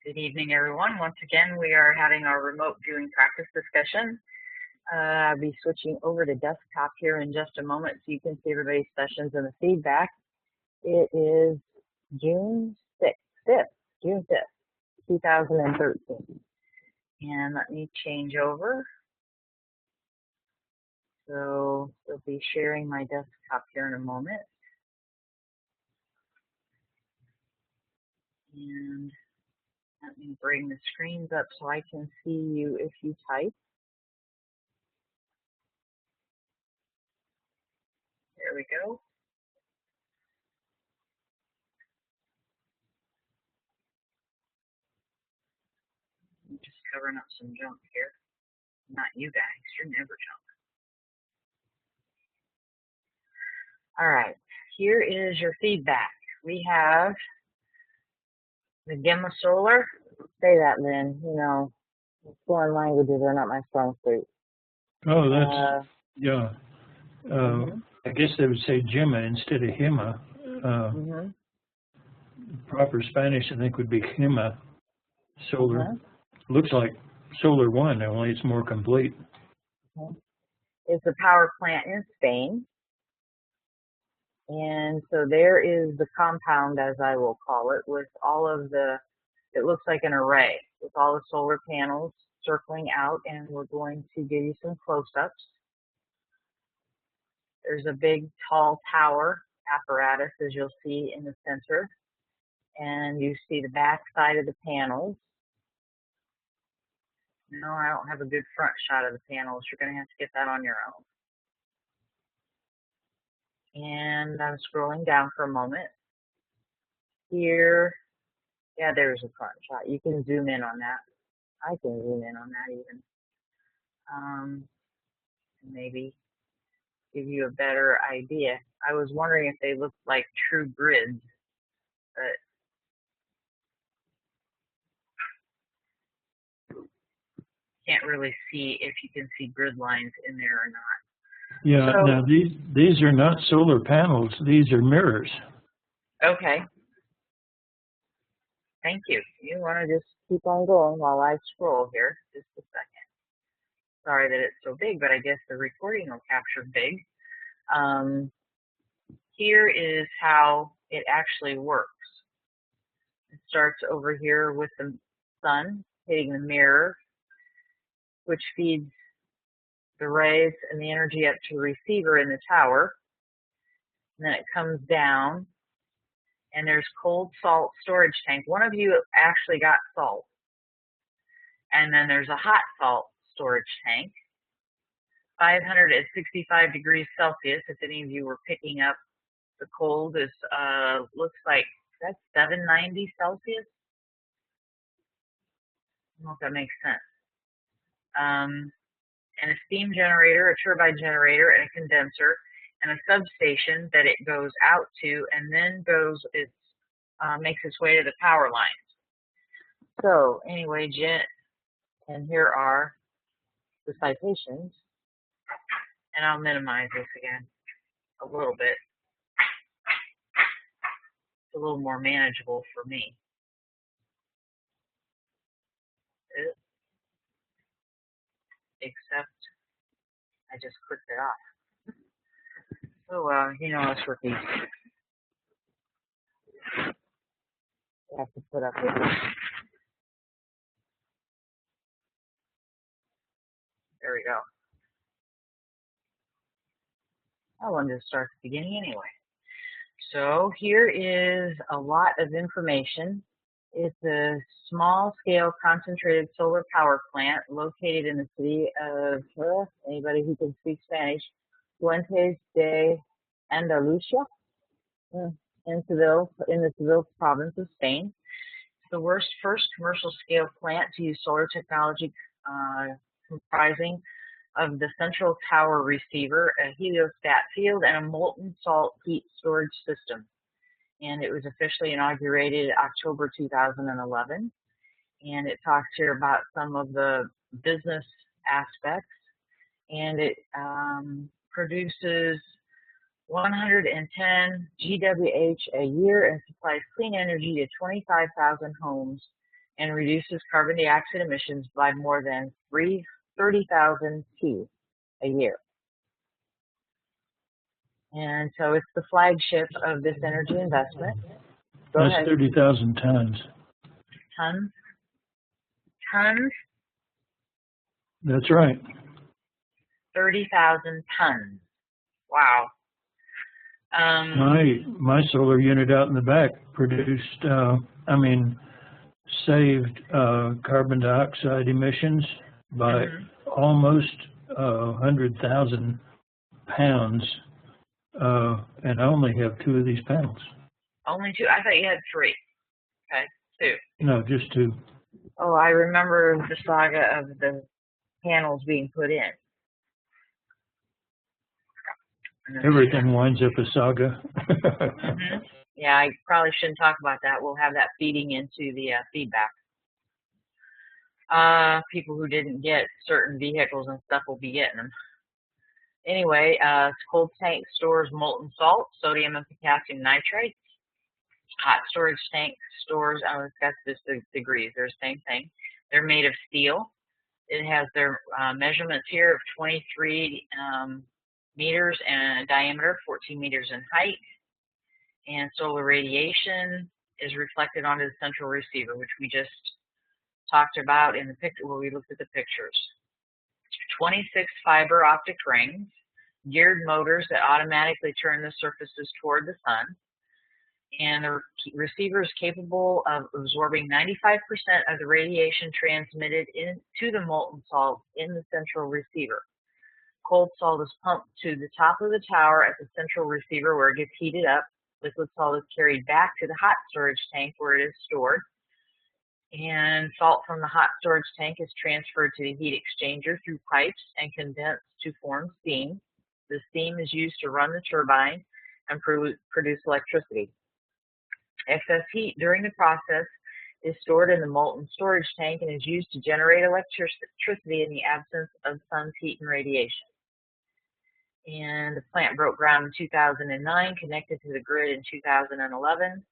Good evening, everyone. Once again, we are having our remote viewing practice discussion. I'll be switching over to desktop here in just a moment so you can see everybody's sessions and the feedback. It is June 5th, 2013. And let me change over. So we'll be sharing my desktop here in a moment. And let me bring the screens up so I can see you if you type. There we go. I'm just covering up some junk here. Not you guys, you're never junk. All right, here is your feedback. We have the Gemma Solar. Say that, Lynn. You know, foreign languages are not my strong suit. Oh, that's, yeah. I guess they would say Gemma instead of Hema. Proper Spanish, I think, would be Hema Solar. Looks like Solar One, only it's more complete. It's a power plant in Spain. And so there is the compound, as I will call it, with all of the, it looks like an array with all the solar panels circling out, and we're going to give you some close-ups. There's a big, tall tower apparatus, as you'll see in the center, and you see the back side of the panels. No, I don't have a good front shot of the panels. You're going to have to get that on your own. And I'm scrolling down for a moment. Here, yeah, there's a front shot. You can zoom in on that. I can zoom in on that even. Maybe give you a better idea. I was wondering if they looked like true grids, but can't really see if you can see grid lines in there or not. Yeah, so, now these are not solar panels, these are mirrors. Okay. Thank you. You want to just keep on going while I scroll here, just a second. Sorry that it's so big, but I guess the recording will capture big. Here is how it actually works. It starts over here with the sun hitting the mirror, which feeds the rays and the energy up to the receiver in the tower. And then it comes down, and there's cold salt storage tank. One of you actually got salt. And then there's a hot salt storage tank, 565 degrees Celsius. If any of you were picking up the cold, is looks like that's 790 Celsius. I don't know if that makes sense. And a steam generator, a turbine generator, and a condenser, and a substation that it goes out to, and then makes its way to the power lines. So anyway, and here are the citations, and I'll minimize this again a little bit. It's a little more manageable for me. Except I just clicked it off. So, you know, us rookies have to put up with it. There we go. I wanted to start at the beginning anyway. So here is a lot of information. It's a small-scale concentrated solar power plant located in the city of, anybody who can speak Spanish, Fuentes de Andalucia, in the Seville province of Spain. It's the first commercial-scale plant to use solar technology comprising of the central tower receiver, a heliostat field, and a molten salt heat storage system. And it was officially inaugurated October 2011. And it talks here about some of the business aspects. And it produces 110 GWh a year and supplies clean energy to 25,000 homes and reduces carbon dioxide emissions by more than 30,000 P a year. And so it's the flagship of this energy investment. Go That's ahead. 30,000 tons. Tons? Tons? That's right. 30,000 tons. Wow. My solar unit out in the back produced, saved carbon dioxide emissions by almost 100,000 pounds, and I only have 2 of these panels. Only 2? I thought you had 3. Okay, 2. No, just 2. Oh, I remember the saga of the panels being put in. Everything winds up a saga. Yeah, I probably shouldn't talk about that. We'll have that feeding into the feedback. People who didn't get certain vehicles and stuff will be getting them. Anyway, cold tank stores molten salt, sodium and potassium nitrates. Hot storage tank stores, it's got this degrees, they're the same thing. They're made of steel. It has their measurements here of 23 meters in diameter, 14 meters in height. And solar radiation is reflected onto the central receiver, which we just talked about in the picture where we looked at the pictures. 26 fiber optic rings, geared motors that automatically turn the surfaces toward the sun. And the receiver is capable of absorbing 95% of the radiation transmitted into the molten salt in the central receiver. Cold salt is pumped to the top of the tower at the central receiver where it gets heated up. Liquid salt is carried back to the hot storage tank where it is stored. And salt from the hot storage tank is transferred to the heat exchanger through pipes and condensed to form steam. The steam is used to run the turbine and produce electricity. Excess heat during the process is stored in the molten storage tank and is used to generate electricity in the absence of sun's heat and radiation. And the plant broke ground in 2009, connected to the grid in 2011.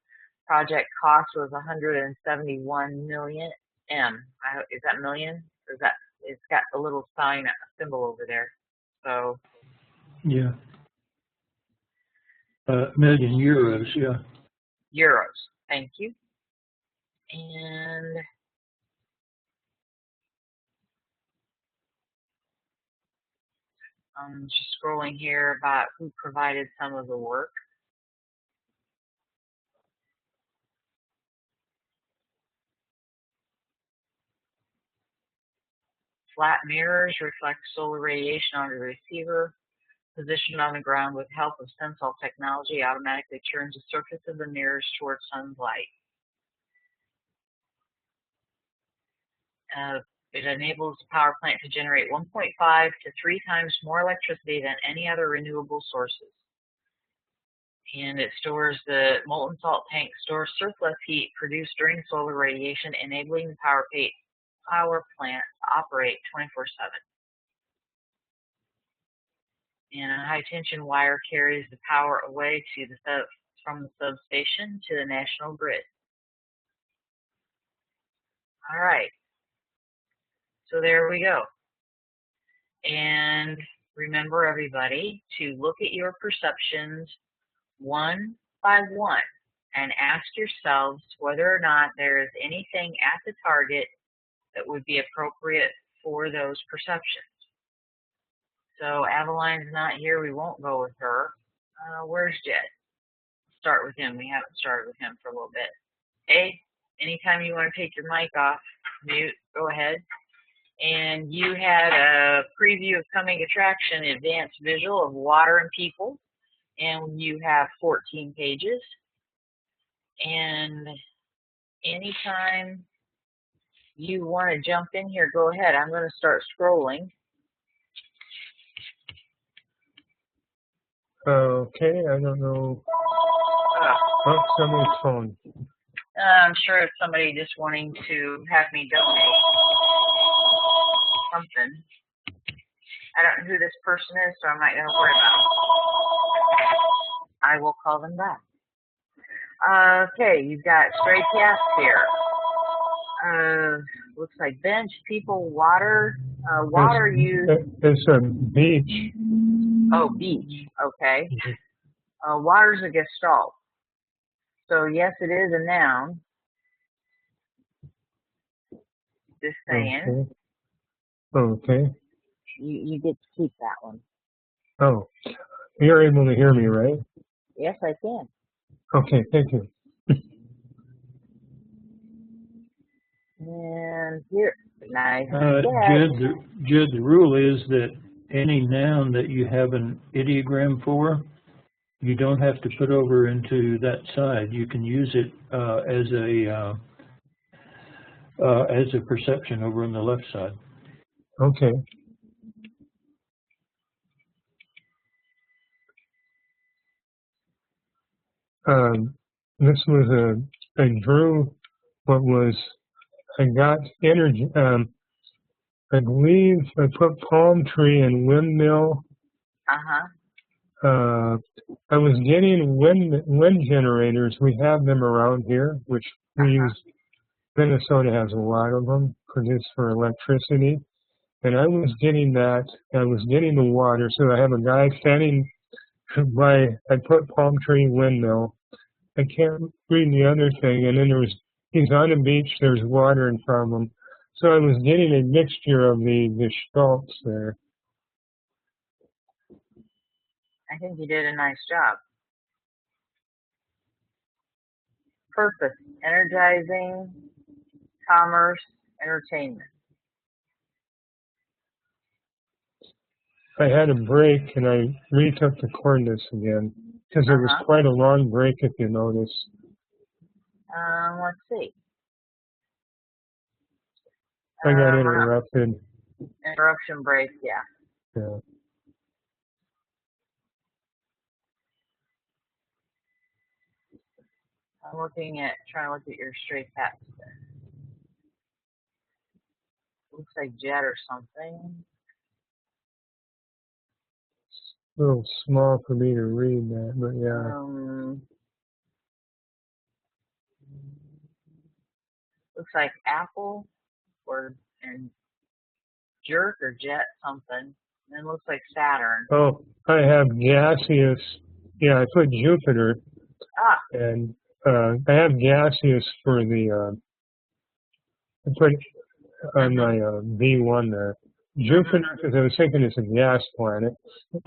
Project cost was 171 million M. Is that million? Or is that? It's got a little symbol over there. So. Yeah. Million euros. Yeah. Euros. Thank you. And I'm just scrolling here about who provided some of the work. Flat mirrors reflect solar radiation onto the receiver. Positioned on the ground with help of Sensol technology, automatically turns the surface of the mirrors towards sun's light. It enables the power plant to generate 1.5 to 3 times more electricity than any other renewable sources. And it stores the molten salt tank stores surplus heat produced during solar radiation, enabling the power plant to operate 24/7. And a high-tension wire carries the power away from the substation to the national grid. All right. So there we go. And remember, everybody, to look at your perceptions one by one and ask yourselves whether or not there is anything at the target that would be appropriate for those perceptions. So Aveline's not here. We won't go with her. Where's Jed? Start with him. We haven't started with him for a little bit. Hey, anytime you want to take your mic off, mute, go ahead. And you had a preview of coming attraction, advanced visual of water and people. And you have 14 pages. And anytime you want to jump in here, go ahead. I'm going to start scrolling. Okay, I don't know. Oh, somebody's phone. I'm sure it's somebody just wanting to have me donate something. I don't know who this person is, so I'm not going to worry about it. I will call them back. Okay, you've got stray cats here. Looks like bench, people, water. Water used. It's a beach. Oh, beach. Okay. Water's a gestalt. So yes, it is a noun. Just saying. Okay. You get to keep that one. Oh, you're able to hear me, right? Yes, I can. Okay, thank you. And here, nice. Jed, the rule is that any noun that you have an ideogram for, you don't have to put over into that side. You can use it as a perception over on the left side. Okay. This was I drew what was, I got energy, I believe I put palm tree and windmill. I was getting wind generators. We have them around here, which we use. Minnesota has a lot of them produced for electricity. And I was getting that. I was getting the water. So I have a guy standing by, I put palm tree windmill. I can't read the other thing. And then he's on a beach. There's water in front of him. So I was getting a mixture of the gestalts there. I think you did a nice job. Purpose, energizing, commerce, entertainment. I had a break and I retook the coordinates again because it was quite a long break if you notice. Let's see. I got interrupted. Interruption break, yeah. Yeah. I'm trying to look at your straight paths there. Looks like jet or something. A little small for me to read that, but yeah. Looks like apple and jerk or jet something. And then looks like Saturn. Oh, I have gaseous. Yeah, I put Jupiter. And I have gaseous for the. I put on my V1 there. Jupiter, because I was thinking it's a gas planet.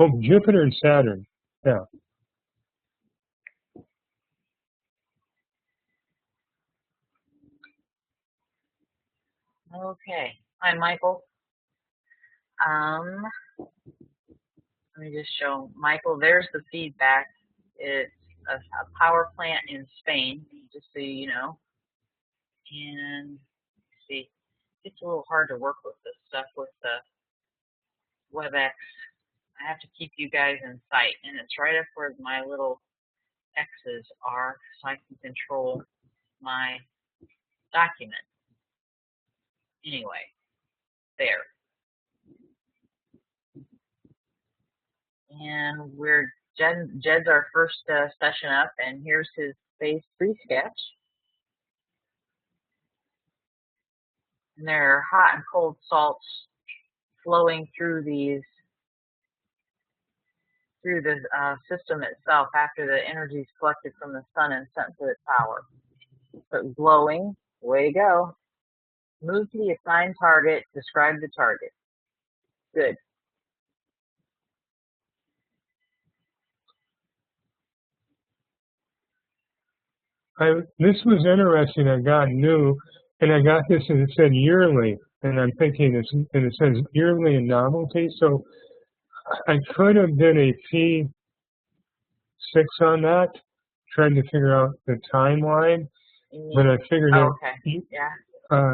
Oh, Jupiter and Saturn. Yeah. Okay. Hi, Michael. Let me just show Michael. There's the feedback. It's a power plant in Spain, just so you know. And see, it's a little hard to work with this stuff with the WebEx. I have to keep you guys in sight, and it's right up where my little X's are, so I can control my document. Anyway, there. And Jed's our first session up, and here's his phase 3 sketch. And there are hot and cold salts flowing through the system itself after the energy is collected from the sun and sent to its power. So glowing, way to go. Move to the assigned target, describe the target. Good. This was interesting. I got new, and I got this, and it said yearly, and I'm thinking and it says yearly and novelty. So I could have done a P6 on that, trying to figure out the timeline, but I figured out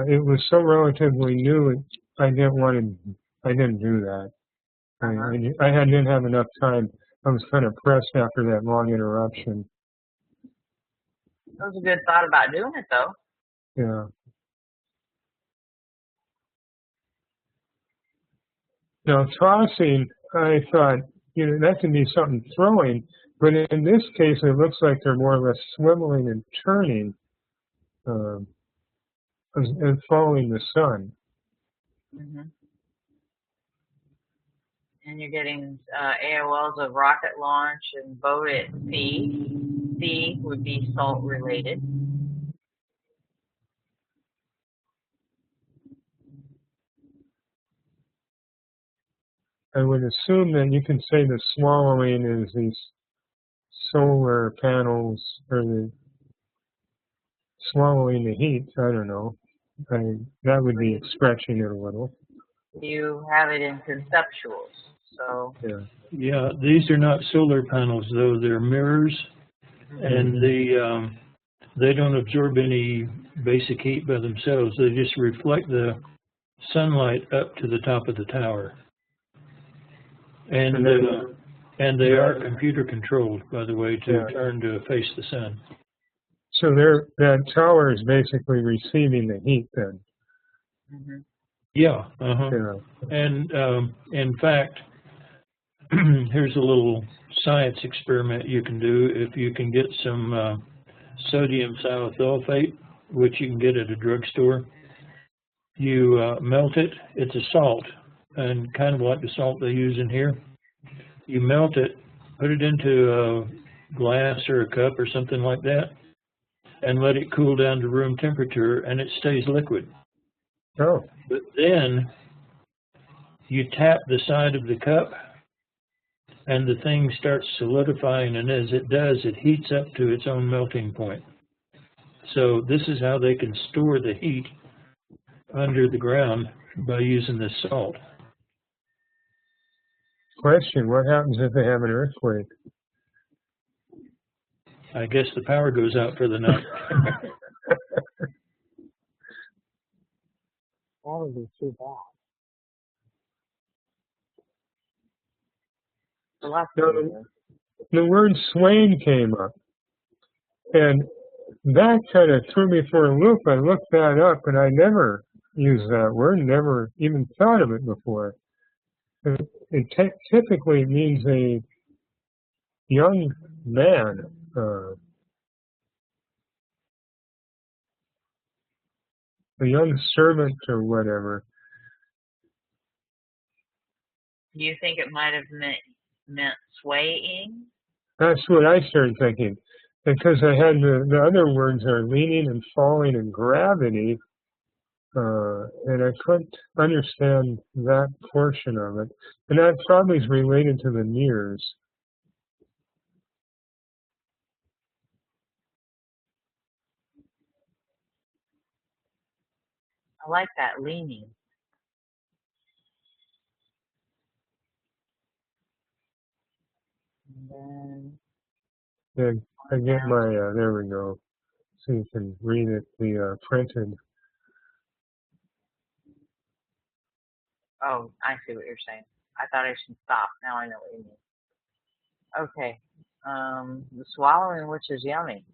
it was so relatively new. I didn't do that. I didn't have enough time. I was kind of pressed after that long interruption. That was a good thought about doing it, though. Yeah. Now, tossing, I thought, that can be something throwing, but in this case, it looks like they're more or less swiveling and turning. and following the sun. Mm-hmm. And you're getting AOLs of rocket launch and boat at sea. C would be salt related. I would assume that you can say the swallowing is these solar panels, or the swallowing the heat. I don't know. That would be stretching it a little. You have it in conceptuals. So Yeah. Yeah, these are not solar panels though, they're mirrors, and they don't absorb any basic heat by themselves. They just reflect the sunlight up to the top of the tower. And they are computer controlled, by the way, to turn to face the sun. So that tower is basically receiving the heat then. Mm-hmm. Yeah. Yeah. And in fact, here's a little science experiment you can do. If you can get some sodium thiosulfate, which you can get at a drugstore, you melt it. It's a salt, and kind of like the salt they use in here. You melt it, put it into a glass or a cup or something like that, and let it cool down to room temperature, and it stays liquid. Oh. But then you tap the side of the cup, and the thing starts solidifying, and as it does, it heats up to its own melting point. So this is how they can store the heat under the ground by using this salt. Question, what happens if they have an earthquake? I guess the power goes out for the night. That would be too bad. Now, the word swain came up, and that kind of threw me for a loop. I looked that up, and I never used that word, never even thought of it before. It typically means a young man, a young servant or whatever. Do you think it might have meant swaying? That's what I started thinking. Because I had the other words are leaning and falling and gravity, and I couldn't understand that portion of it. And that probably is related to the mirrors. I like that, leaning. And then I get my, there we go. So you can read it, the printed. oh, I see what you're saying. I thought I should stop. Now I know what you mean. Okay. The swallowing, which is yummy.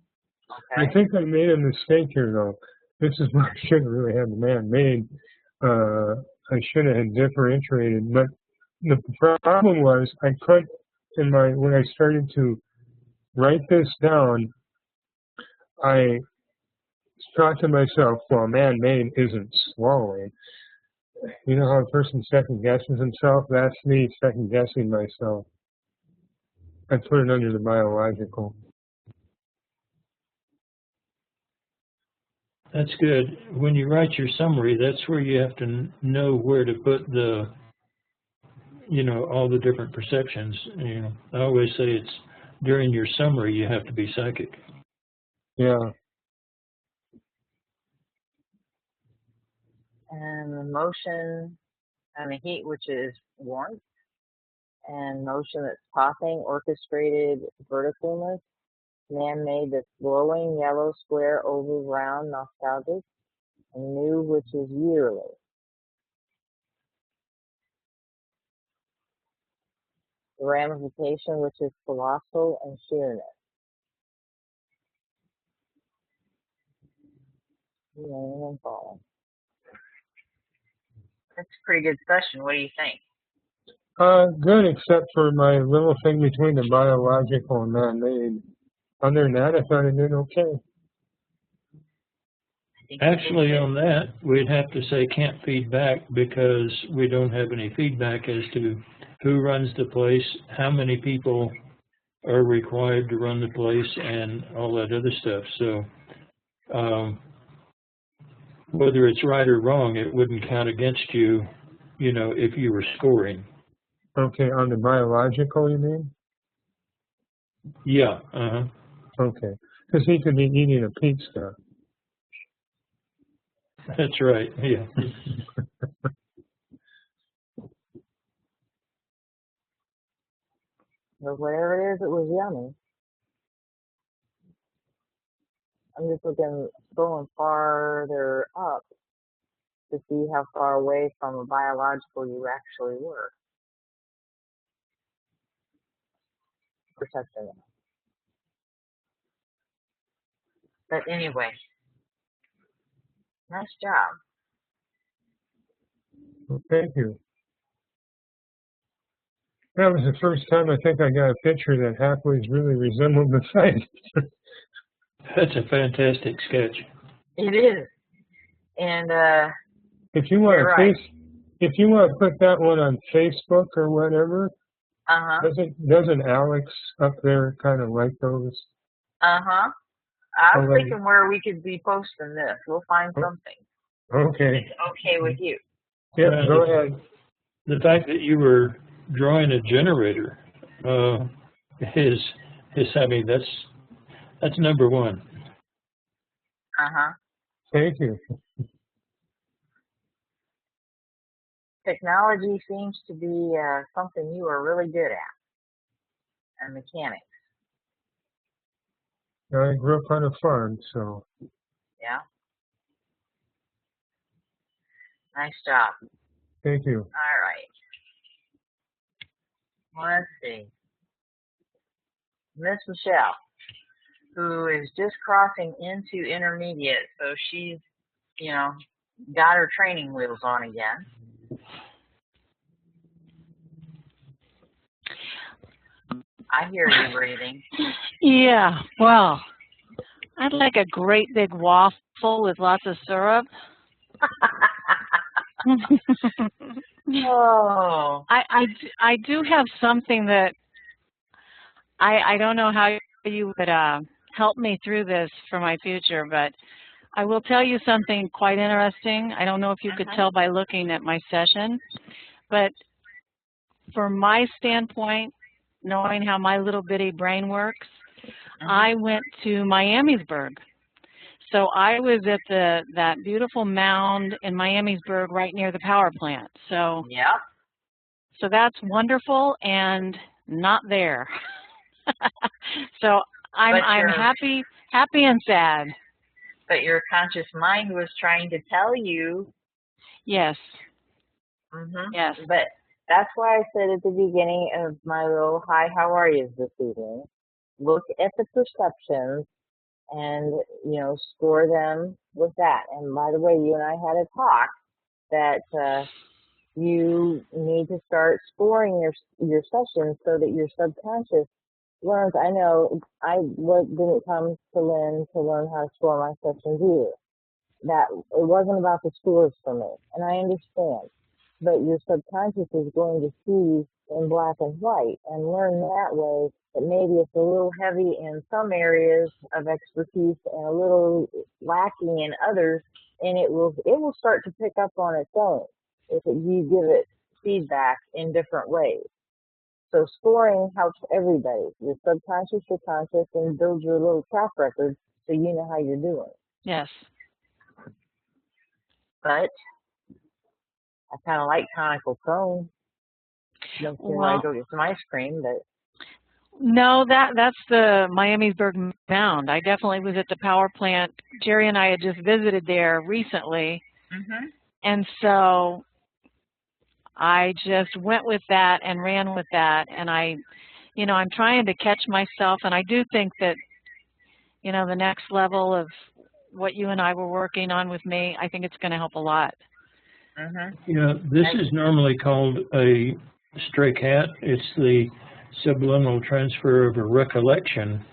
Okay. I think I made a mistake here, though. This is where I shouldn't really have the man made. I should have had differentiated, but the problem was I couldn't, when I started to write this down, I thought to myself, well, man-made isn't swallowing. You know how a person second guesses himself? That's me second guessing myself. I put it under the biological. That's good. When you write your summary, that's where you have to know where to put the, all the different perceptions. I always say it's during your summary you have to be psychic. Yeah. And the motion and the heat, which is warmth, and motion that's tossing, orchestrated verticalness, man-made that's glowing, yellow, square, oval, round, nostalgic, and new, which is yearly. The ramification, which is colossal, and sheerness. Raining and falling. That's a pretty good session. What do you think? Good, except for my little thing between the biological and man-made. Other than that, I thought I did okay. think Actually, on that, we'd have to say can't feedback because we don't have any feedback as to who runs the place, how many people are required to run the place, and all that other stuff. So whether it's right or wrong, it wouldn't count against you, you know, if you were scoring. Okay, on the biological, you mean? Yeah. Okay, because he could be eating a pizza. That's right. Yeah. But whatever it is, it was yummy. I'm just looking, going farther up to see how far away from a biological you actually were. Perception. But anyway, nice job. Well, thank you. That was the first time I think I got a picture that halfway really resembled the site. That's a fantastic sketch. It is. And If you want you're to right. if you want to put that one on Facebook or whatever, doesn't Alex up there kind of like those? I was thinking where we could be posting this. We'll find something. Okay. It's okay with you. Yeah, go ahead. The fact that you were drawing a generator is I mean, that's number one. Thank you. Technology seems to be something you are really good at, and mechanics. I grew up on a farm, so. Yeah. Nice job. Thank you. All right. Let's see. Miss Michelle, who is just crossing into intermediate, so she's, you know, got her training wheels on again. I hear you breathing. Yeah, well, I'd like a great big waffle with lots of syrup. Oh. I do have something that I don't know how you would help me through this for my future, but I will tell you something quite interesting. I don't know if you could tell by looking at my session, but from my standpoint, knowing how my little bitty brain works, I went to Miamisburg. So I was at that beautiful mound in Miamisburg right near the power plant. So yeah. So that's wonderful and not there. So I'm happy and sad. But your conscious mind was trying to tell you. Yes. Yes. But that's why I said at the beginning of my little hi, how are you this evening? Look at the perceptions and, you know, score them with that. And by the way, you and I had a talk that you need to start scoring your sessions so that your subconscious learns. I know I didn't come to Lynn to learn how to score my sessions either. That it wasn't about the scores for me, and I understand. But your subconscious is going to see in black and white and learn that way that maybe it's a little heavy in some areas of expertise and a little lacking in others, and it will start to pick up on its own if you give it feedback in different ways. So scoring helps everybody, your subconscious, your conscious, and build your little track record so you know how you're doing. Yes. But I kind of like conical cone. Makes me want to go get some ice cream, but no, that's the Miamisburg Mound. I definitely was at the power plant. Jerry and I had just visited there recently, and so I just went with that and ran with that. And I'm trying to catch myself, and I do think that, you know, the next level of what you and I were working on with me, I think it's going to help a lot. Yeah, this is normally called a stray cat. It's the subliminal transfer of a recollection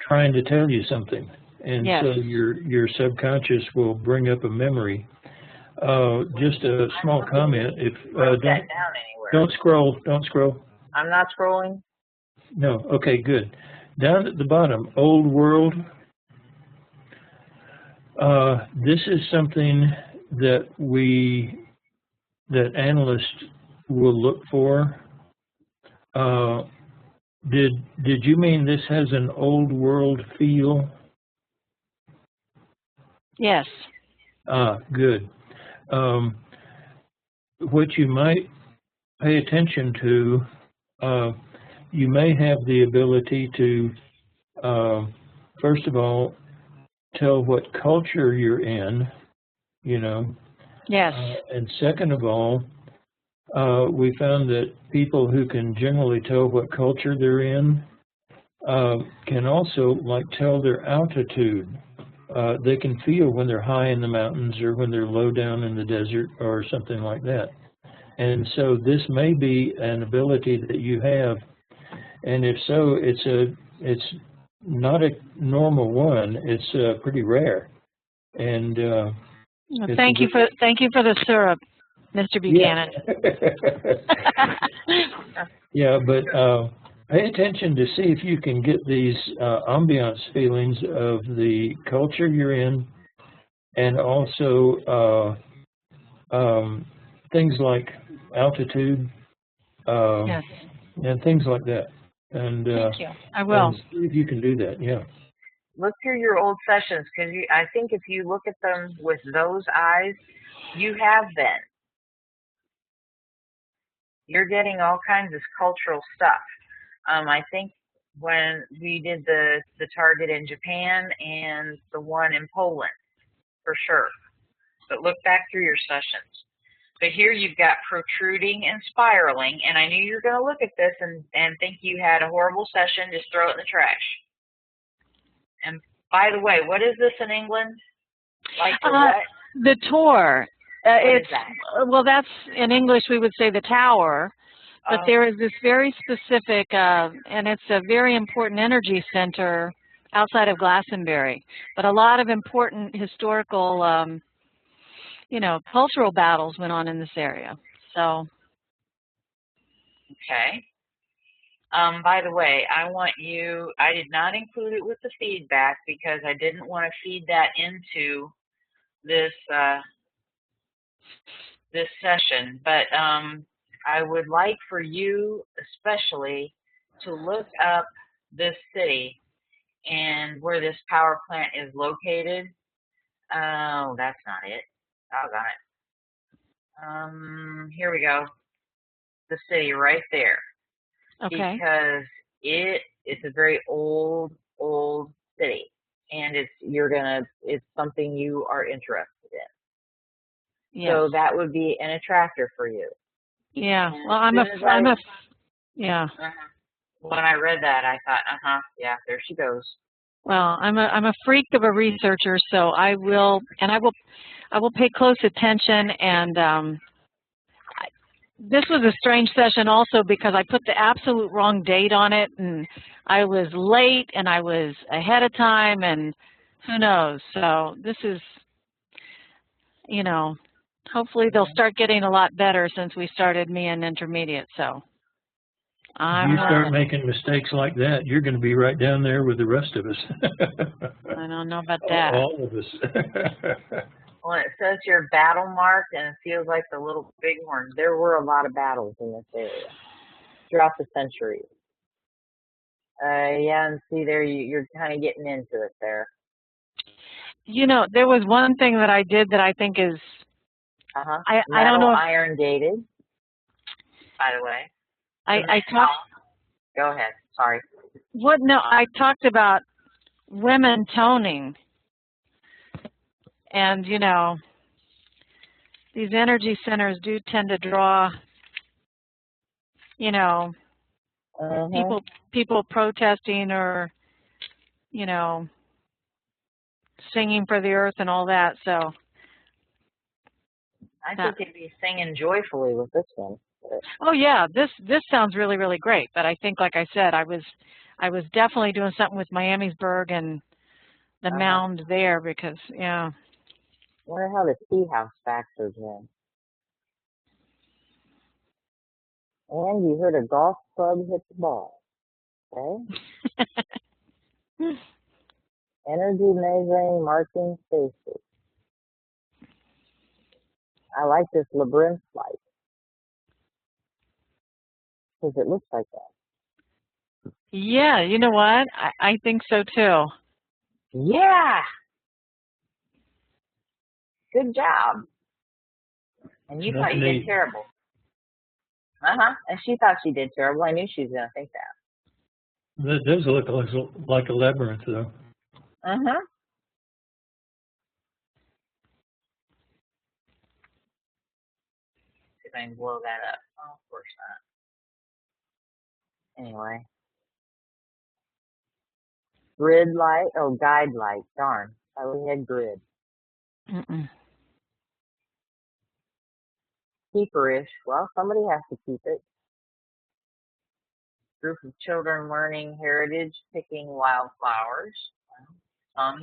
trying to tell you something. and Yes. so your subconscious will bring up a memory. Just a small comment. If Wrote that down anywhere. don't scroll. I'm not scrolling. No. Okay, good. Down at the bottom, old world. This is something that analysts will look for. Did you mean this has an old world feel? Yes. Good. What you might pay attention to, you may have the ability to, first of all, tell what culture you're in, you know. Yes. And second of all, we found that people who can generally tell what culture they're in can also tell their altitude. They can feel when they're high in the mountains or when they're low down in the desert or something like that. And so this may be an ability that you have, and if so, it's not a normal one. It's pretty rare. And thank you for the syrup, Mr. Buchanan. Yeah, but pay attention to see if you can get these ambiance feelings of the culture you're in, and also things like altitude, Yes. and things like that. And Thank you. I will. see if you can do that. Yeah. Look through your old sessions, because I think if you look at them with those eyes, you have been. You're getting all kinds of cultural stuff. I think when we did the target in Japan and the one in Poland, for sure. But look back through your sessions. But here you've got protruding and spiraling, and I knew you were going to look at this and think you had a horrible session, just throw it in the trash. And by the way, what is this in England? Like the what? The tour. What is that? Well, that's in English we would say the tower, but there is this very specific, and it's a very important energy center outside of Glastonbury. But a lot of important historical, cultural battles went on in this area. So. Okay. By the way, I did not include it with the feedback because I didn't want to feed that into this this session, but I would like for you especially to look up this city and where this power plant is located. Oh, that's not it. Doggone it. Here we go. The city right there. Okay. Because it's a very old city, and it's something you are interested in. Yes. So that would be an attractor for you. Yeah. And Well, yeah. When I read that, I thought, yeah, there she goes. Well, I'm a freak of a researcher, so I will pay close attention. And this was a strange session also because I put the absolute wrong date on it, and I was late and I was ahead of time, and who knows. So this is, hopefully they'll start getting a lot better since we started me in intermediate. So If you start making mistakes like that, you're going to be right down there with the rest of us. I don't know about that. All of us. Well, it says your battle marked, and it feels like the little bighorn. There were a lot of battles in this area throughout the centuries. Yeah, and see there, you're kind of getting into it there. There was one thing that I did that I think is, I don't know. Iron gated, by the way. I talked. Go ahead. Sorry. What? No, I talked about women toning. And, these energy centers do tend to draw, people protesting or, singing for the earth and all that. So I think you'd be singing joyfully with this one. Oh yeah, this sounds really, really great. But I think, like I said, I was definitely doing something with Miamisburg and the mound there because, yeah. Wonder how the tea house factors in. And you heard a golf club hit the ball. Okay? Energy measuring marking spaces. I like this labyrinth light because it looks like that. Yeah, you know what? I think so too. Yeah! Good job. And you thought you did terrible. And she thought she did terrible. I knew she was going to think that. That does look like a labyrinth, though. See if I can blow that up. Oh, of course not. Anyway. Grid light. Oh, guide light. Darn. I only had grid. Keeperish. Well, somebody has to keep it. Group of children learning heritage, picking wildflowers. Well,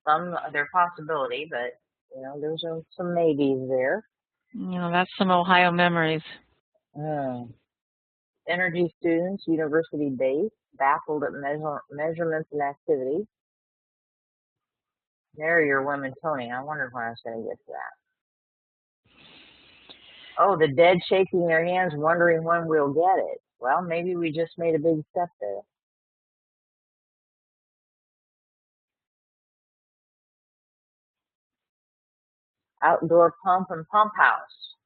some their possibility, but you know, there's some maybes there. You know, that's some Ohio memories. Energy students, university based, baffled at measurements and activities. There, your women, Tony. I wondered when I was going to get to that. Oh, the dead shaking their hands, wondering when we'll get it. Well, maybe we just made a big step there. Outdoor pump and pump house.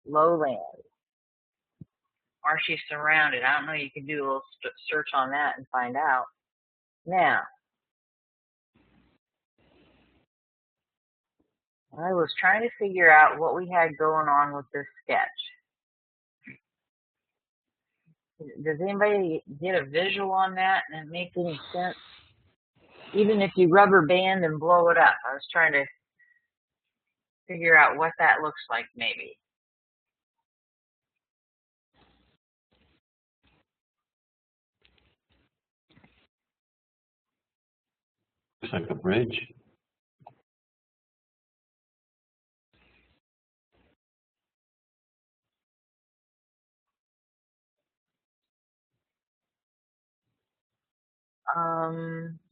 Lowland. Marshy surrounded. I don't know. You could do a little search on that and find out. Now, I was trying to figure out what we had going on with this sketch. Does anybody get a visual on that and it make any sense? Even if you rubber band and blow it up. I was trying to figure out what that looks like maybe. Looks like a bridge.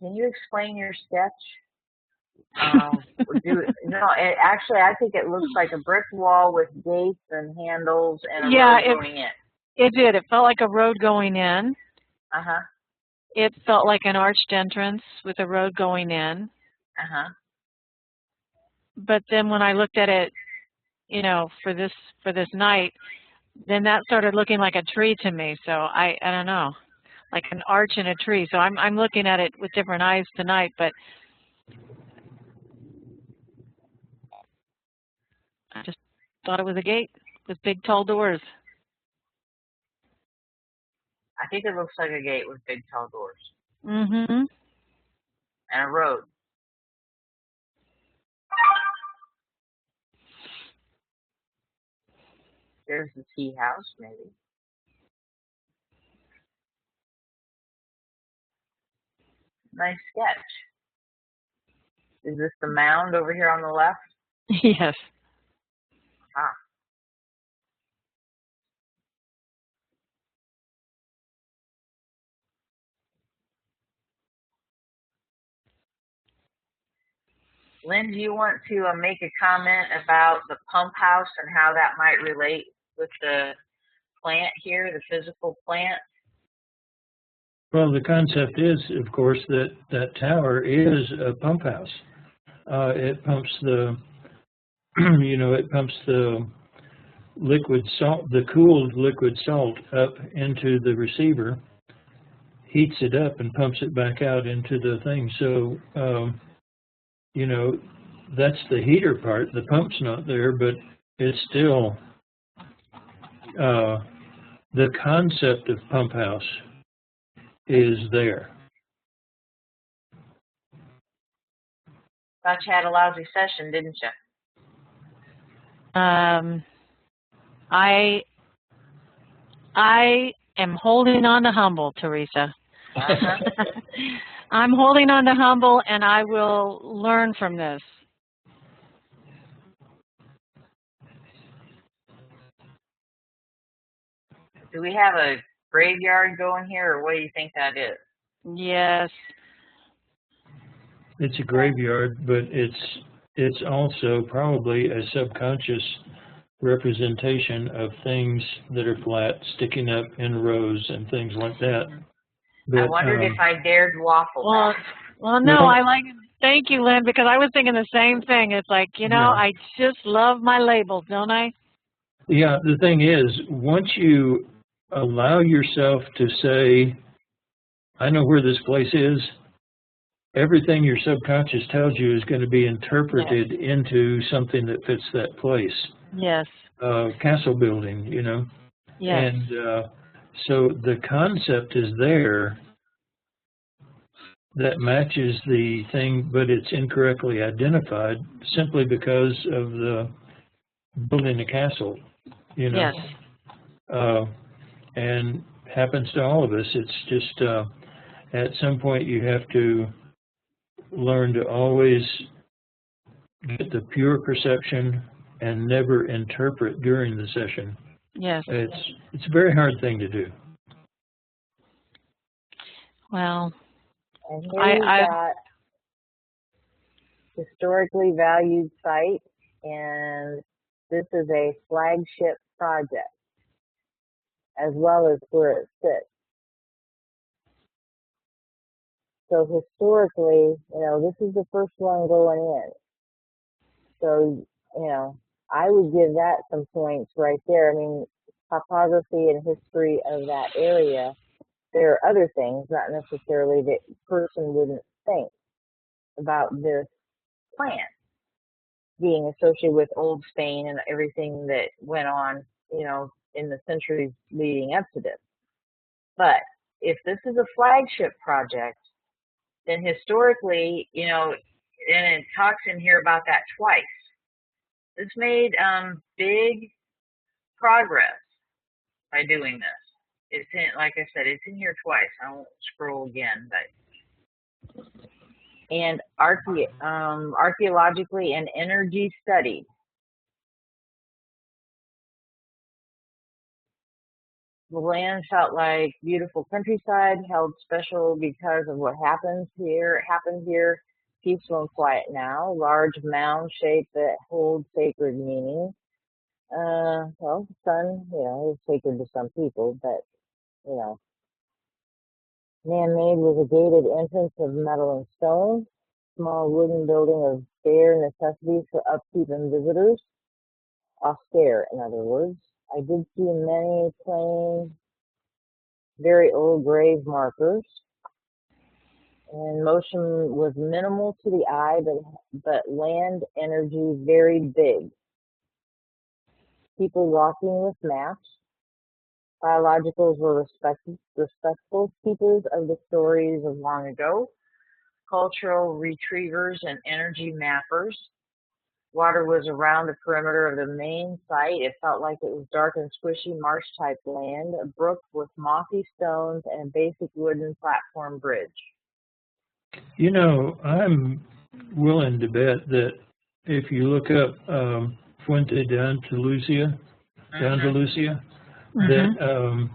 Can you explain your sketch? Actually, I think it looks like a brick wall with gates and handles and a road going in. It did. It felt like a road going in. Uh-huh. It felt like an arched entrance with a road going in. Uh-huh. But then when I looked at it, you know, for this night, then that started looking like a tree to me. So I don't know, like an arch in a tree. So I'm looking at it with different eyes tonight, but I just thought it was a gate with big tall doors. I think it looks like a gate with big tall doors. Mm-hmm. And a road. There's the tea house, maybe. Nice sketch. Is this the mound over here on the left? Yes. Ah. Lynn, do you want to make a comment about the pump house and how that might relate with the plant here, the physical plant? Well, the concept is, of course, that tower is a pump house. It pumps the, it pumps the liquid salt, the cooled liquid salt up into the receiver, heats it up and pumps it back out into the thing. So, that's the heater part. The pump's not there, but it's still the concept of pump house is there. Thought you had a lousy session, didn't you? I am holding on to humble, Teresa. Uh-huh. I'm holding on to humble, and I will learn from this. Do we have a graveyard going here, or what do you think that is? Yes. It's a graveyard, but it's also probably a subconscious representation of things that are flat, sticking up in rows and things like that. But, I wondered if I dared waffle Well, that. well, no, I like it. Thank you, Lynn, because I was thinking the same thing. It's like, you know, Yeah. I just love my labels, don't I? Yeah, the thing is, once you allow yourself to say, I know where this place is, everything your subconscious tells you is going to be interpreted into something that fits that place. Yes. Castle building, you know. Yes. And so the concept is there that matches the thing, but it's incorrectly identified simply because of the building a castle, you know. Yes. And happens to all of us. It's just at some point you have to learn to always get the pure perception and never interpret during the session. Yes. It's a very hard thing to do. Well, And here we've got historically valued site, and this is a flagship project, as well as where it sits. So historically, you know, this is the first one going in. So, you know, I would give that some points right there. I mean, topography and history of that area, there are other things, not necessarily that person wouldn't think about this plant being associated with Old Spain and everything that went on, you know, in the centuries leading up to this. But if this is a flagship project, then historically, you know, and it talks in here about that twice. This made big progress by doing this. It's in, like I said, it's in here twice. I won't scroll again, but and archaeologically and energy studied. The land felt like beautiful countryside, held special because of what happens here. Happened here, peaceful and quiet now. Large mound shape that holds sacred meaning. Well, the sun, you know, is sacred to some people, but you know, man-made was a gated entrance of metal and stone. Small wooden building of bare necessities for upkeep and visitors. Austere, in other words. I did see many plain, very old grave markers, and motion was minimal to the eye, but land energy very big. People walking with maps. Biologicals were respectful keepers of the stories of long ago. Cultural retrievers and energy mappers. Water was around the perimeter of the main site. It felt like it was dark and squishy marsh-type land, a brook with mossy stones and a basic wooden platform bridge. You know, I'm willing to bet that if you look up Fuente de Andalucia, that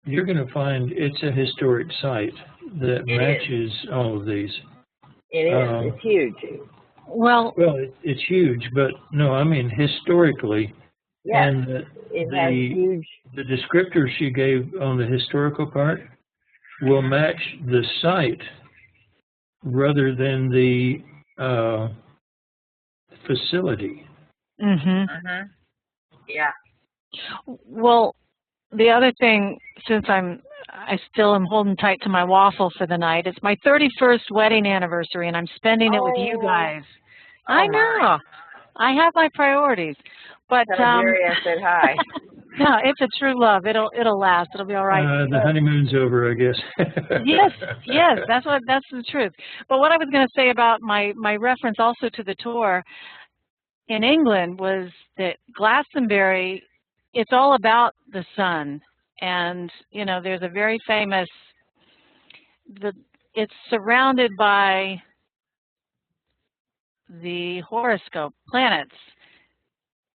you're going to find it's a historic site that matches all of these. It is. It's huge. Well, it's huge, but no, I mean historically. Yes, and it has huge. The descriptors she gave on the historical part will match the site rather than the facility. Yeah. Well, the other thing, since I still am holding tight to my waffle for the night, it's my 31st wedding anniversary, and I'm spending it with you guys. I know. I have my priorities, but Jerry, I said hi. no, it's a true love. It'll last. It'll be all right. The honeymoon's over, I guess. Yes, that's the truth. But what I was going to say about my reference also to the tour in England was that Glastonbury, it's all about the sun. And, you know, there's a very famous, it's surrounded by the horoscope planets,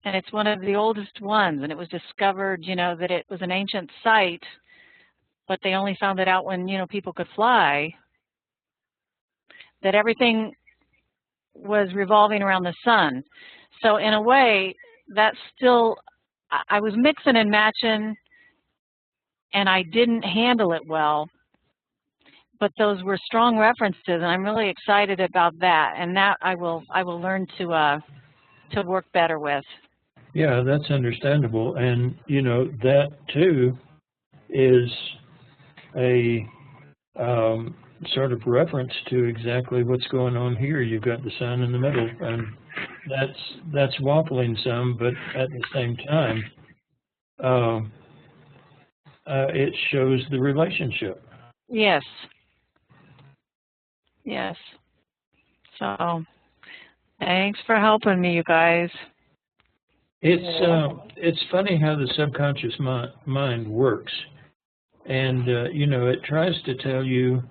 and it's one of the oldest ones, and it was discovered, that it was an ancient site, but they only found it out when, people could fly, that everything was revolving around the sun. So in a way, that's still, I was mixing and matching, and I didn't handle it well. But those were strong references, and I'm really excited about that. And that I will learn to work better with. Yeah, that's understandable. And, that too is a sort of reference to exactly what's going on here. You've got the sun in the middle, and that's waffling some, but at the same time, it shows the relationship. Yes. Yes. So, thanks for helping me, you guys. It's funny how the subconscious mind works, and it tries to tell you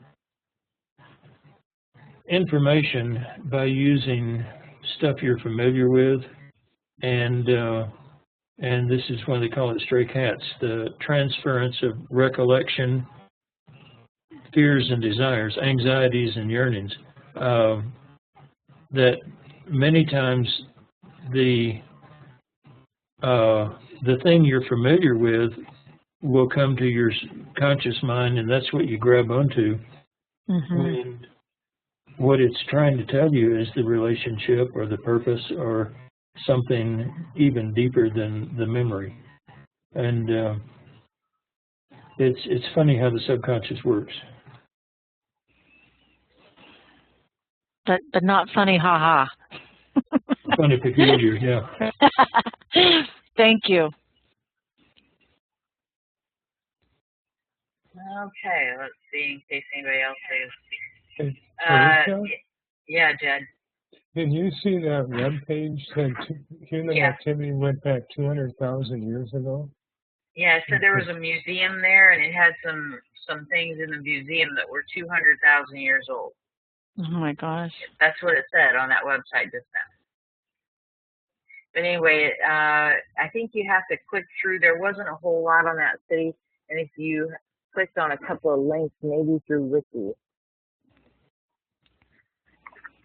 information by using stuff you're familiar with, and this is why they call it stray cats, the transference of recollection, fears and desires, anxieties and yearnings, that many times the thing you're familiar with will come to your conscious mind, and that's what you grab onto. Mm-hmm. When what it's trying to tell you is the relationship or the purpose or something even deeper than the memory. And it's funny how the subconscious works. But not funny, haha. Funny, peculiar, yeah. Thank you. Okay, let's see in case anybody else is. Teresa? Yeah, Jed. Did you see that web page that human activity went back 200,000 years ago? Yeah, so there was a museum there, and it had some things in the museum that were 200,000 years old. Oh my gosh. That's what it said on that website just now. But anyway, I think you have to click through. There wasn't a whole lot on that city, and if you clicked on a couple of links, maybe through Wiki.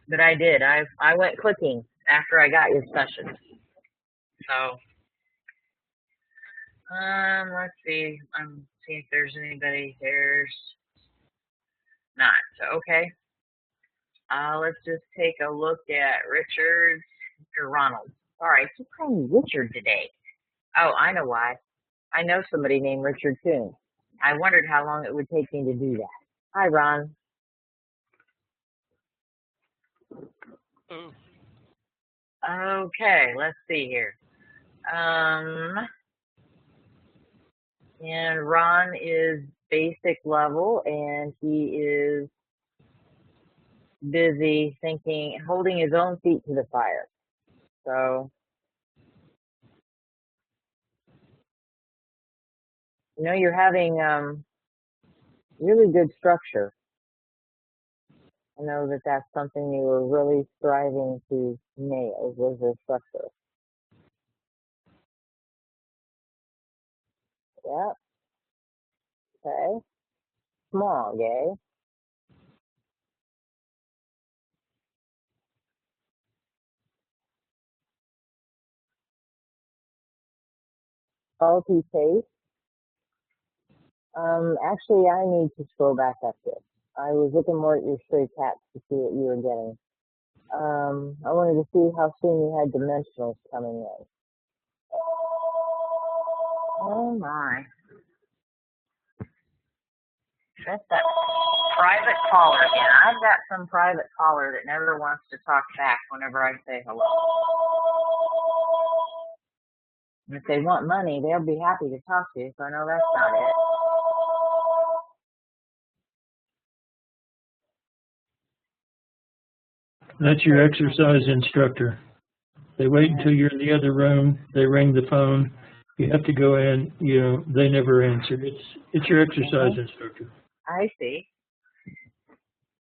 But I did. I went clicking after I got your session. So, let's see. I'm seeing if there's anybody. There's not. So, okay. Let's just take a look at Richard or Ronald. Sorry, I keep calling you Richard today. Oh, I know why. I know somebody named Richard too. I wondered how long it would take me to do that. Hi, Ron. Okay, let's see here. And Ron is basic level, and he is busy thinking, holding his own feet to the fire. So, you're having really good structure. I know that that's something you were really striving to nail, was the structure. Yep. Okay. Small, eh? Faulty taste. Actually, I need to scroll back up here. I was looking more at your stray cats to see what you were getting. I wanted to see how soon you had dimensionals coming in. Oh my. That's that private caller again. I've got some private caller that never wants to talk back whenever I say hello. And if they want money, they'll be happy to talk to you, so I know that's not it. That's your exercise instructor. They wait until you're in the other room. They ring the phone. You have to go in. They never answer. It's your exercise instructor. I see.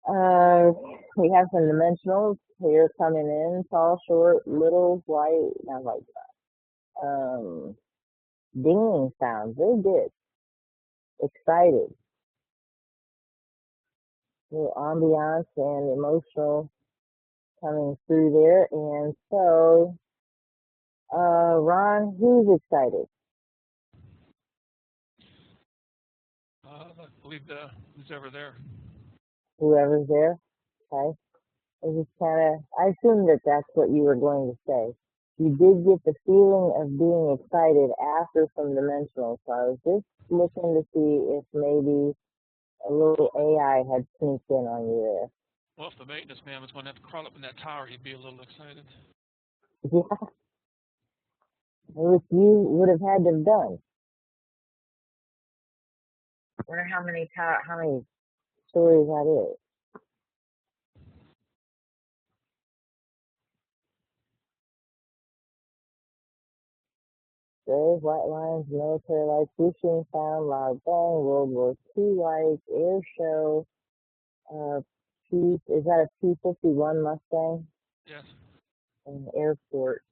Uh, we have some dimensionals here coming in, tall, short, little, white, not like dinging sounds, very good, excited, little ambiance and emotional coming through there. And so, Ron, who's excited? I believe who's ever there. Whoever's there. Okay. I just I assumed that that's what you were going to say. You did get the feeling of being excited after some dimensional, so I was just looking to see if maybe a little AI had sneaked in on you there. Well, if the maintenance man was going to have to crawl up in that tower, he'd be a little excited. Yeah, which you would have had to have done. I wonder how many stories that is. Graves, white lines, military lights, whooshing sound, loud bang, World War II lights, air show, is that a P-51 Mustang? Yes. In the airport.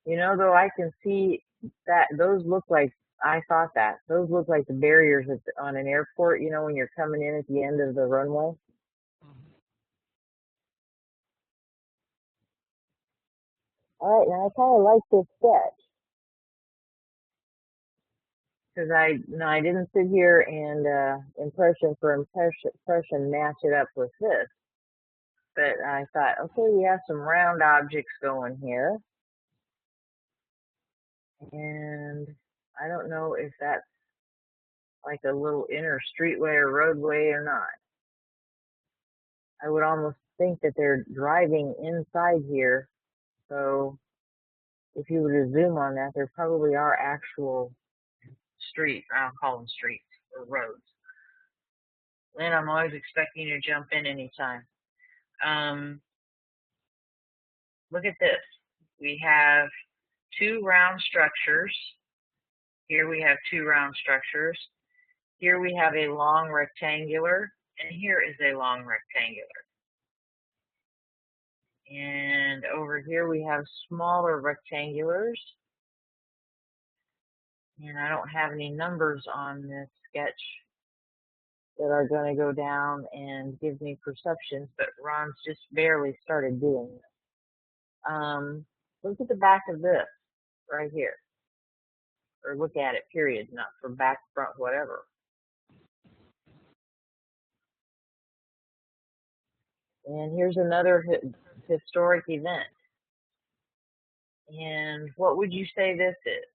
You know, though, I can see that those look like, I thought that, those look like the barriers on an airport, you know, when you're coming in at the end of the runway. Mm-hmm. All right, now I kind of like this sketch. Because I didn't sit here and impression for impression match it up with this. But I thought, okay, we have some round objects going here. And I don't know if that's like a little inner streetway or roadway or not. I would almost think that they're driving inside here. So if you were to zoom on that, there probably are actual streets. I'll call them streets or roads. Lynn, I'm always expecting you to jump in anytime. Look at this. We have two round structures. Here we have two round structures. Here we have a long rectangular, and here is a long rectangular. And over here we have smaller rectangulars. And I don't have any numbers on this sketch that are going to go down and give me perceptions, but Ron's just barely started doing this. Look at the back of this right here. Or look at it, period, not for back, front, whatever. And here's another historic event. And what would you say this is?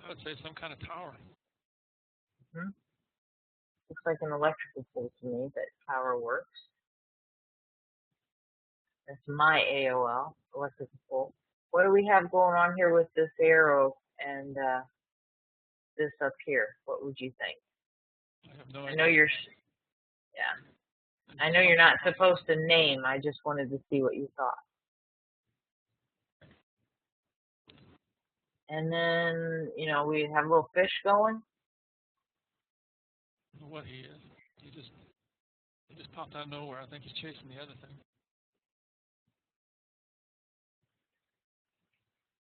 I would say some kind of tower. Hmm? Looks like an electrical pole to me, but power works. That's my AOL, electrical pole. What do we have going on here with this arrow and this up here? What would you think? I have no idea. I know you're not supposed to name. I just wanted to see what you thought. And then, you know, we have a little fish going. I don't know what he is. He just popped out of nowhere. I think he's chasing the other thing.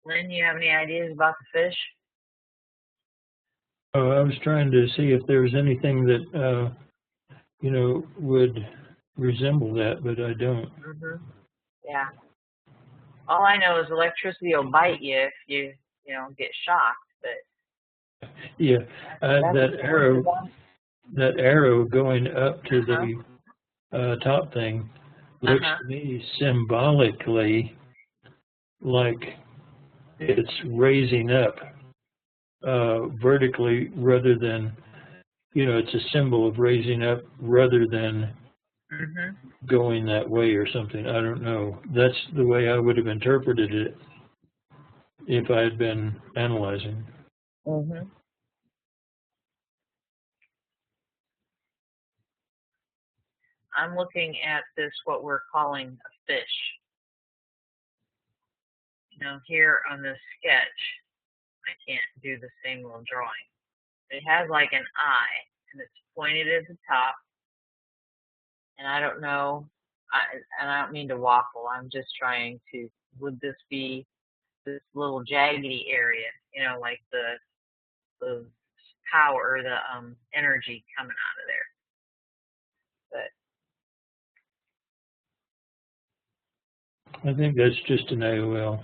Lynn, you have any ideas about the fish? Oh, I was trying to see if there was anything that, you know, would resemble that, but I don't. Mm-hmm. Yeah. All I know is electricity will bite you if you get shocked. But yeah, that arrow going up to the top thing looks to me symbolically like it's raising up vertically rather than, you know, it's a symbol of raising up rather than going that way or something. I don't know. That's the way I would have interpreted it if I had been analyzing. I'm looking at this, what we're calling a fish. You know, here on this sketch, I can't do the same little drawing. It has like an eye. and it's pointed at the top. And I don't know, and I don't mean to waffle. I'm just trying to. Would this be this little jaggedy area? You know, like the power, the energy coming out of there. But I think that's just an AOL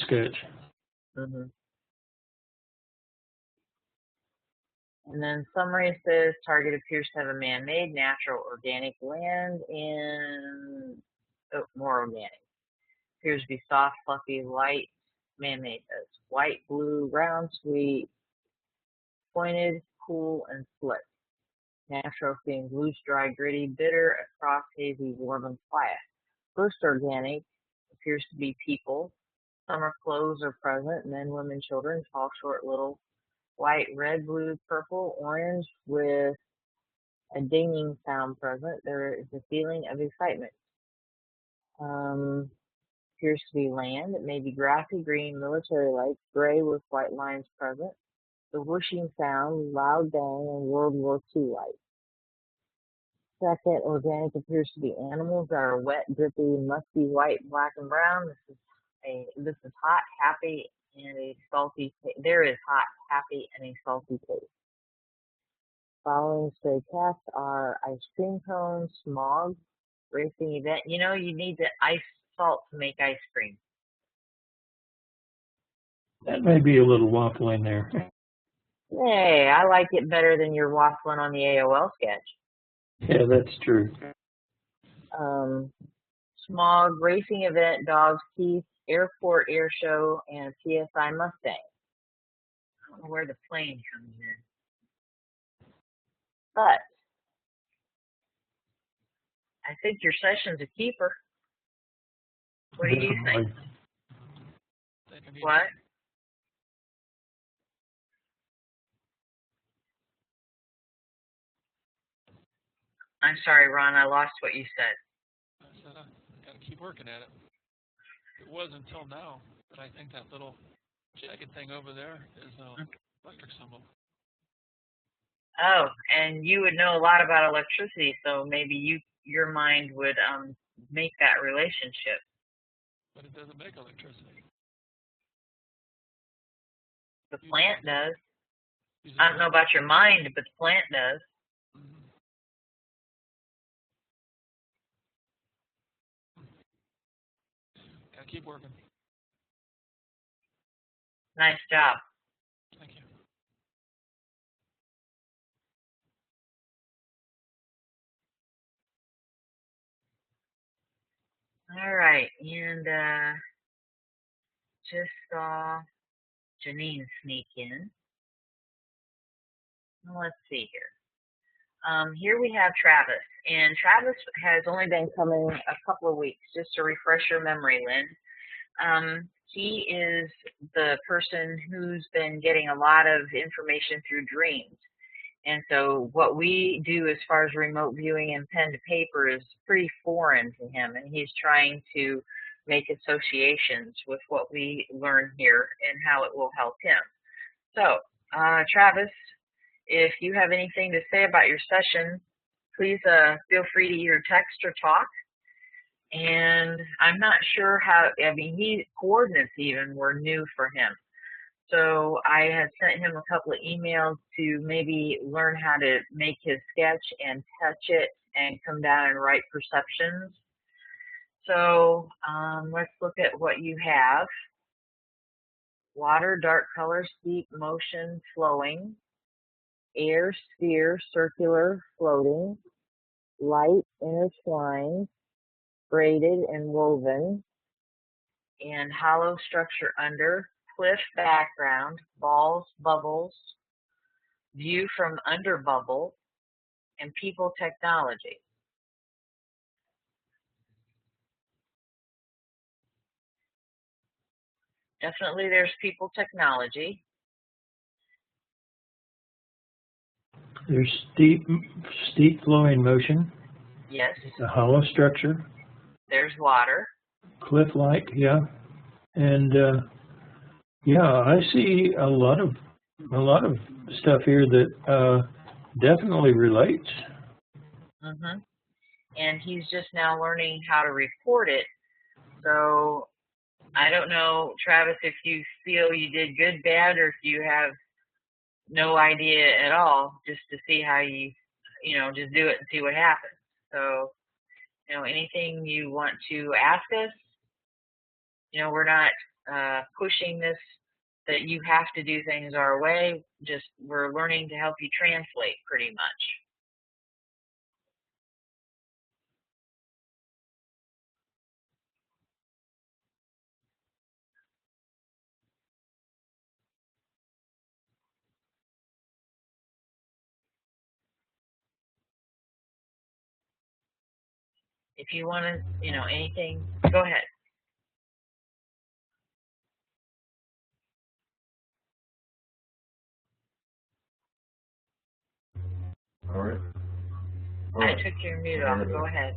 sketch. Mm-hmm. And then summary says target appears to have a man-made, natural, organic land and more organic. Appears to be soft, fluffy, light, man-made does. White, blue, round, sweet, pointed, cool, and slick. Natural being loose, dry, gritty, bitter, across, hazy, warm, and quiet. First organic appears to be people. Summer clothes are present, men, women, children, tall, short, little, white, red, blue, purple, orange, with a dinging sound present. There is a feeling of excitement. Appears to be land. It may be grassy, green, military-like, gray with white lines present. The whooshing sound, loud bang, and World War II-like. Second, organic appears to be animals that are wet, drippy, musky, white, black, and brown. This is hot, happy, and a salty taste. There is hot, happy, and a salty taste. Following stray cats are ice cream cones, smog, racing event. You know, you need the ice salt to make ice cream. That may be a little waffling there. Hey, I like it better than your waffling on the AOL sketch. Yeah, that's true. Smog, racing event, dogs, teeth, airport, air show, and PSI Mustang. I don't know where the plane comes in. But I think your session's a keeper. What do you think? What? I'm sorry, Ron, I lost what you said. I said I got to keep working at it. It was until now, but I think that little jagged thing over there is an electric symbol. Oh, and you would know a lot about electricity, so maybe your mind would make that relationship. But it doesn't make electricity. The plant does. I don't know about your mind, but the plant does. Mm-hmm. Gotta keep working. Nice job. Thank you. All right, and just saw Janine sneak in. Let's see here. Here we have Travis, and Travis has only been coming a couple of weeks, just to refresh your memory, Lynn. He is the person who's been getting a lot of information through dreams. And so what we do as far as remote viewing and pen to paper is pretty foreign to him, and he's trying to make associations with what we learn here and how it will help him. So, Travis, if you have anything to say about your session, please feel free to either text or talk. And I'm not sure how, coordinates even were new for him. So I had sent him a couple of emails to maybe learn how to make his sketch and touch it and come down and write perceptions. So let's look at what you have. Water, dark color, steep, motion, flowing. Air, sphere, circular, floating. Light, intertwined, braided and woven. And hollow structure under. Cliff background, balls, bubbles, view from under bubble, and people technology. Definitely there's people technology. There's steep flowing motion. Yes. A hollow structure. There's water. Cliff-like, yeah. And yeah, I see a lot of a lot of stuff here that definitely relates. Mhm. And he's just now learning how to report it. So I don't know, Travis, if you feel you did good, bad, or if you have no idea at all, just to see how you just do it and see what happens. So, anything you want to ask us, we're not pushing this that you have to do things our way. Just we're learning to help you translate pretty much. If you want to, anything, go ahead. All right. I took your mute off. Go ahead.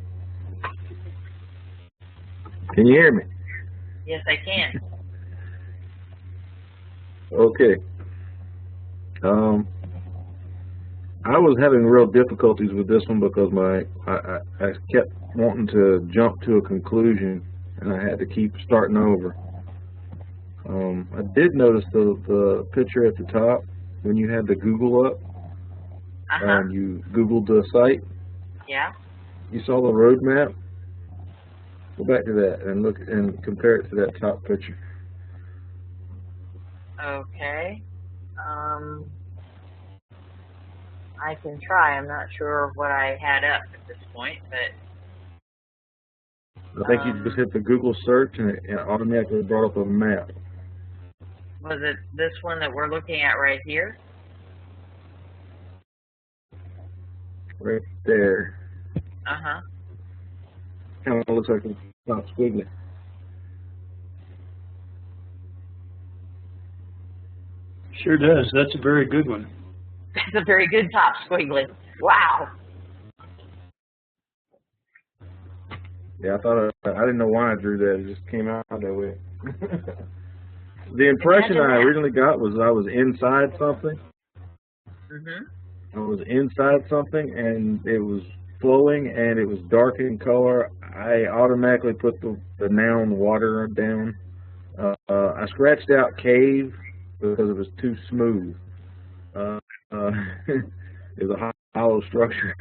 Can you hear me? Yes, I can. Okay. I was having real difficulties with this one because I kept wanting to jump to a conclusion, and I had to keep starting over. I did notice the picture at the top when you had the Google up. You Googled the site. Yeah. You saw the road map. Go back to that and look and compare it to that top picture. Okay. I can try. I'm not sure what I had up at this point, but I think you just hit the Google search and it automatically brought up a map. was it this one that we're looking at right here? Right there. Uh-huh. Kind of looks like it's not squiggly. Sure does. That's a very good one. That's a very good top squiggly. Wow. Yeah, I didn't know why I drew that. It just came out that way. The impression I originally got was I was inside something. I was inside something, and it was flowing, and it was dark in color. I automatically put the noun water down. I scratched out cave because it was too smooth. It was a hollow structure.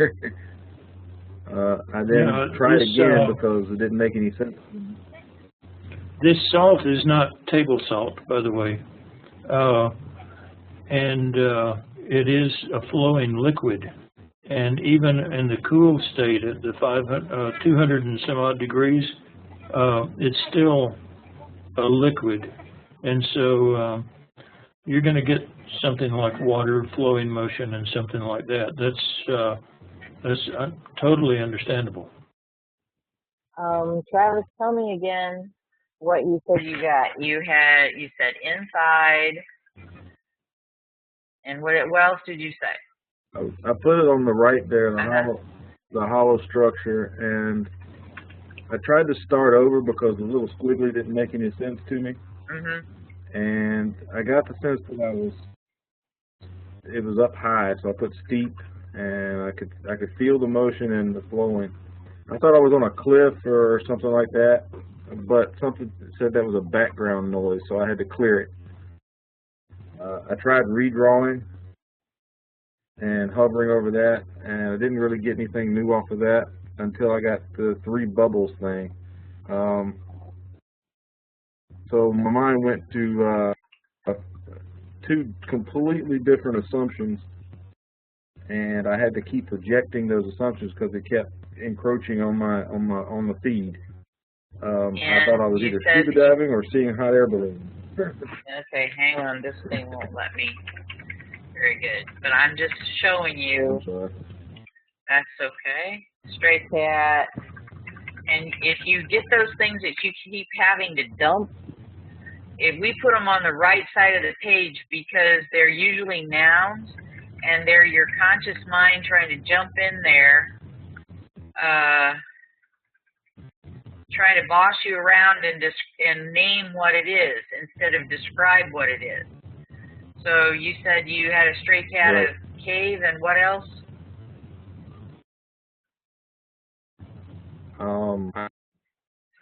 I then tried again because it didn't make any sense. This salt is not table salt, by the way, and it is a flowing liquid. And even in the cool state at the 200 and some odd degrees, it's still a liquid. And so you're going to get something like water, flowing motion, and something like that. That's totally understandable. Travis, tell me again what you said you got. You said inside, and what else did you say? I put it on the right there, the hollow structure, and I tried to start over because the little squiggly didn't make any sense to me. And I got the sense that it was up high, so I put steep, and I could feel the motion and the flowing. I thought I was on a cliff or something like that, but something said that was a background noise, so I had to clear it. I tried redrawing and hovering over that, and I didn't really get anything new off of that until I got the 3 bubbles thing. So my mind went to 2 completely different assumptions, and I had to keep projecting those assumptions because it kept encroaching on the feed. I thought I was either scuba diving or seeing hot air balloons. Okay, hang on. This thing won't let me. Very good. But I'm just showing you. I'm sorry. That's okay. Stray cat. And if you get those things that you keep having to dump, if we put them on the right side of the page because they're usually nouns and they're your conscious mind trying to jump in there, try to boss you around and name what it is instead of describe what it is. So you said you had a stray cat, Right. a cave, and what else?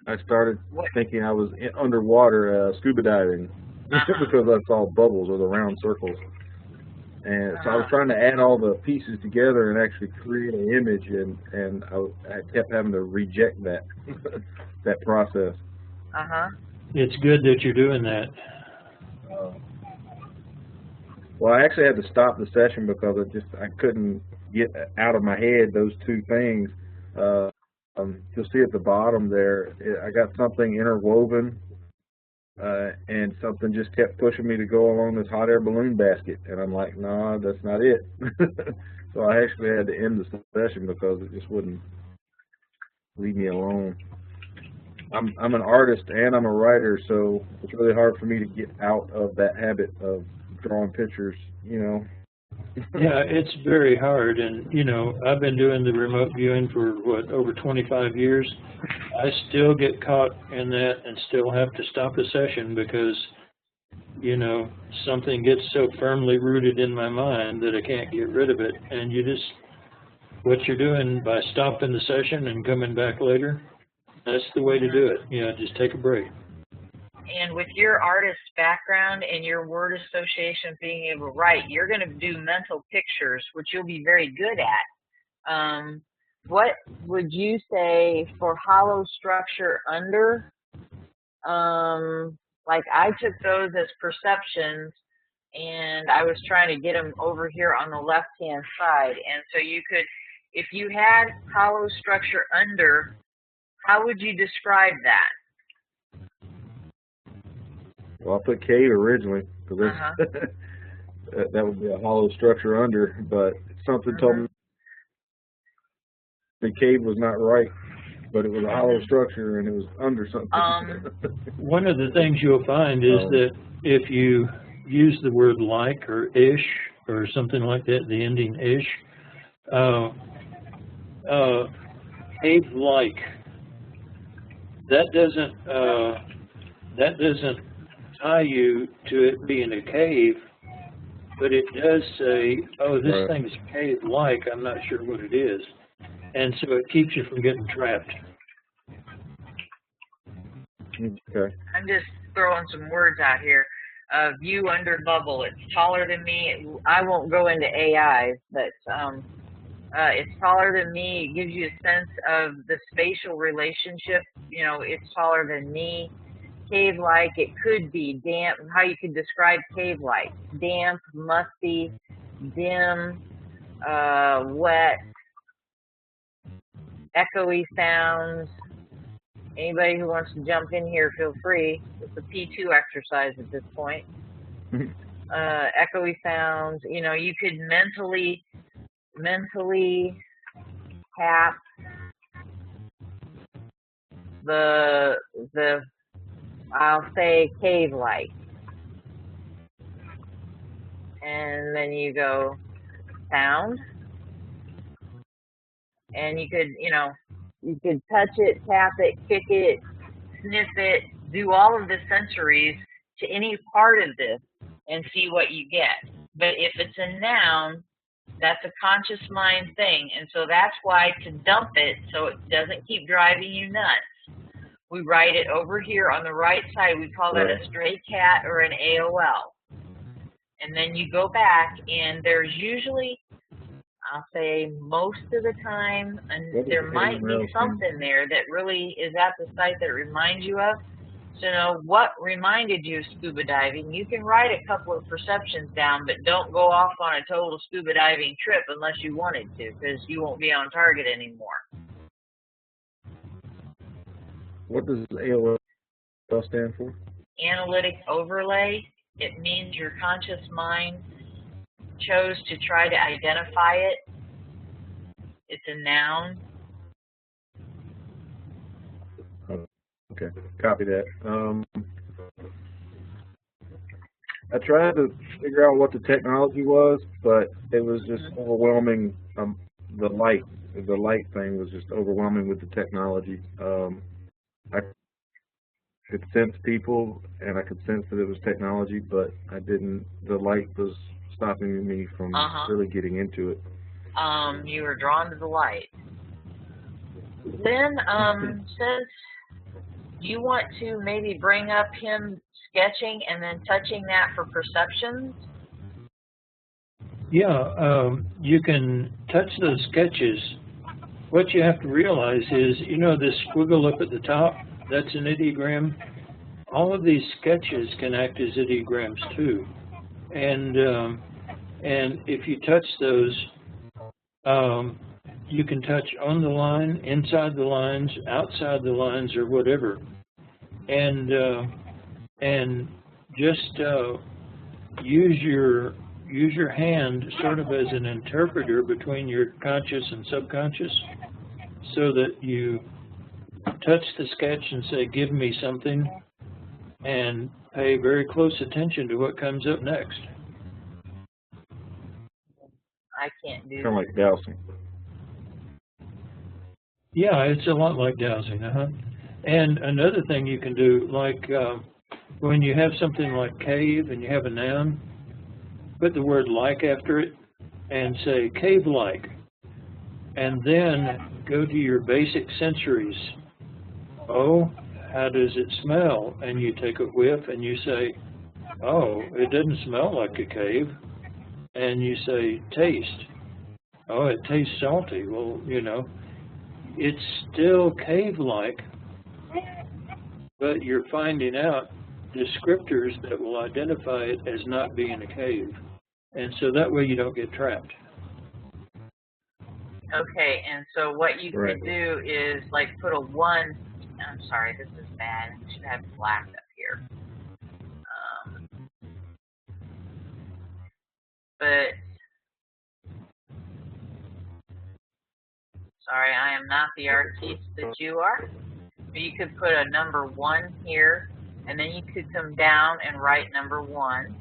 I started What? thinking I was underwater scuba diving because I saw bubbles or the round circles. And so I was trying to add all the pieces together and actually create an image, and I kept having to reject that that process. It's good that you're doing that. Well, I actually had to stop the session because I couldn't get out of my head those two things. You'll see at the bottom there, I got something interwoven, and something just kept pushing me to go along this hot air balloon basket, and I'm like, no, that's not it. So I actually had to end the session because it just wouldn't leave me alone. I'm an artist and I'm a writer, so it's really hard for me to get out of that habit of drawing pictures, you know. Yeah, it's very hard, and you know, I've been doing the remote viewing for what, over 25 years. I still get caught in that and still have to stop a session because, you know, something gets so firmly rooted in my mind that I can't get rid of it. And you just, what you're doing by stopping the session and coming back later, that's the way to do it. You know, just take a break. And with your artist background and your word association being able to write, you're going to do mental pictures, which you'll be very good at. What would you say for hollow structure under? Like I took those as perceptions, and I was trying to get them over here on the left-hand side. And so you could, if you had hollow structure under, how would you describe that? Well, I put cave originally because that would be a hollow structure under, but something told me the cave was not right, but it was a hollow structure and it was under something. One of the things you'll find is that if you use the word like or ish or something like that, the ending ish, cave-like, that doesn't tie you to it being a cave, but it does say, oh, this thing is cave-like, I'm not sure what it is. And so it keeps you from getting trapped. Okay. I'm just throwing some words out here. View under bubble. It's taller than me. I won't go into AI, but it's taller than me. It gives you a sense of the spatial relationship. You know, it's taller than me. Cave-like, it could be damp. How you could describe cave-like: damp, musty, dim, wet, echoey sounds. Anybody who wants to jump in here, feel free. It's a P2 exercise at this point. Echoey sounds. You know, you could mentally tap the I'll say cave-like, and then you go sound, and you could, you know, you could touch it, tap it, kick it, sniff it, do all of the sensories to any part of this and see what you get. But if it's a noun, that's a conscious mind thing, and so that's why to dump it so it doesn't keep driving you nuts, we write it over here on the right side. We call that a stray cat or an AOL. And then you go back, and there's usually, I'll say most of the time, and there might be something there that really is at the site that reminds you of. So know what reminded you of scuba diving. You can write a couple of perceptions down, but don't go off on a total scuba diving trip unless you wanted to, because you won't be on target anymore. What does AOL stand for? Analytic overlay. It means your conscious mind chose to try to identify it. It's a noun. Okay, copy that. I tried to figure out what the technology was, but it was just overwhelming. The light thing was just overwhelming with the technology. I could sense people, and I could sense that it was technology, but I didn't. The light was stopping me from really getting into it. You were drawn to the light. Then, since you want to maybe bring up him sketching and then touching that for perceptions. Yeah, you can touch those sketches. What you have to realize is, you know, this squiggle up at the top, that's an ideogram. All of these sketches can act as ideograms too. And if you touch those, you can touch on the line, inside the lines, outside the lines, or whatever. And just use your hand sort of as an interpreter between your conscious and subconscious, so that you touch the sketch and say, give me something, and pay very close attention to what comes up next. I can't do Kind of like dowsing. Yeah, it's a lot like dowsing, And another thing you can do, like when you have something like cave and you have a noun, put the word like after it and say cave-like. And then go to your basic sensories. Oh, how does it smell? And you take a whiff and you say, oh, it doesn't smell like a cave. And you say, taste. Oh, it tastes salty. Well, you know, it's still cave-like, but you're finding out descriptors that will identify it as not being a cave. And so that way you don't get trapped. Okay, and so what you could do is like put a 1. I'm sorry, this is bad. I should have black up here. But sorry, I am not the artiste that you are. But you could put a number 1 here, and then you could come down and write number 1.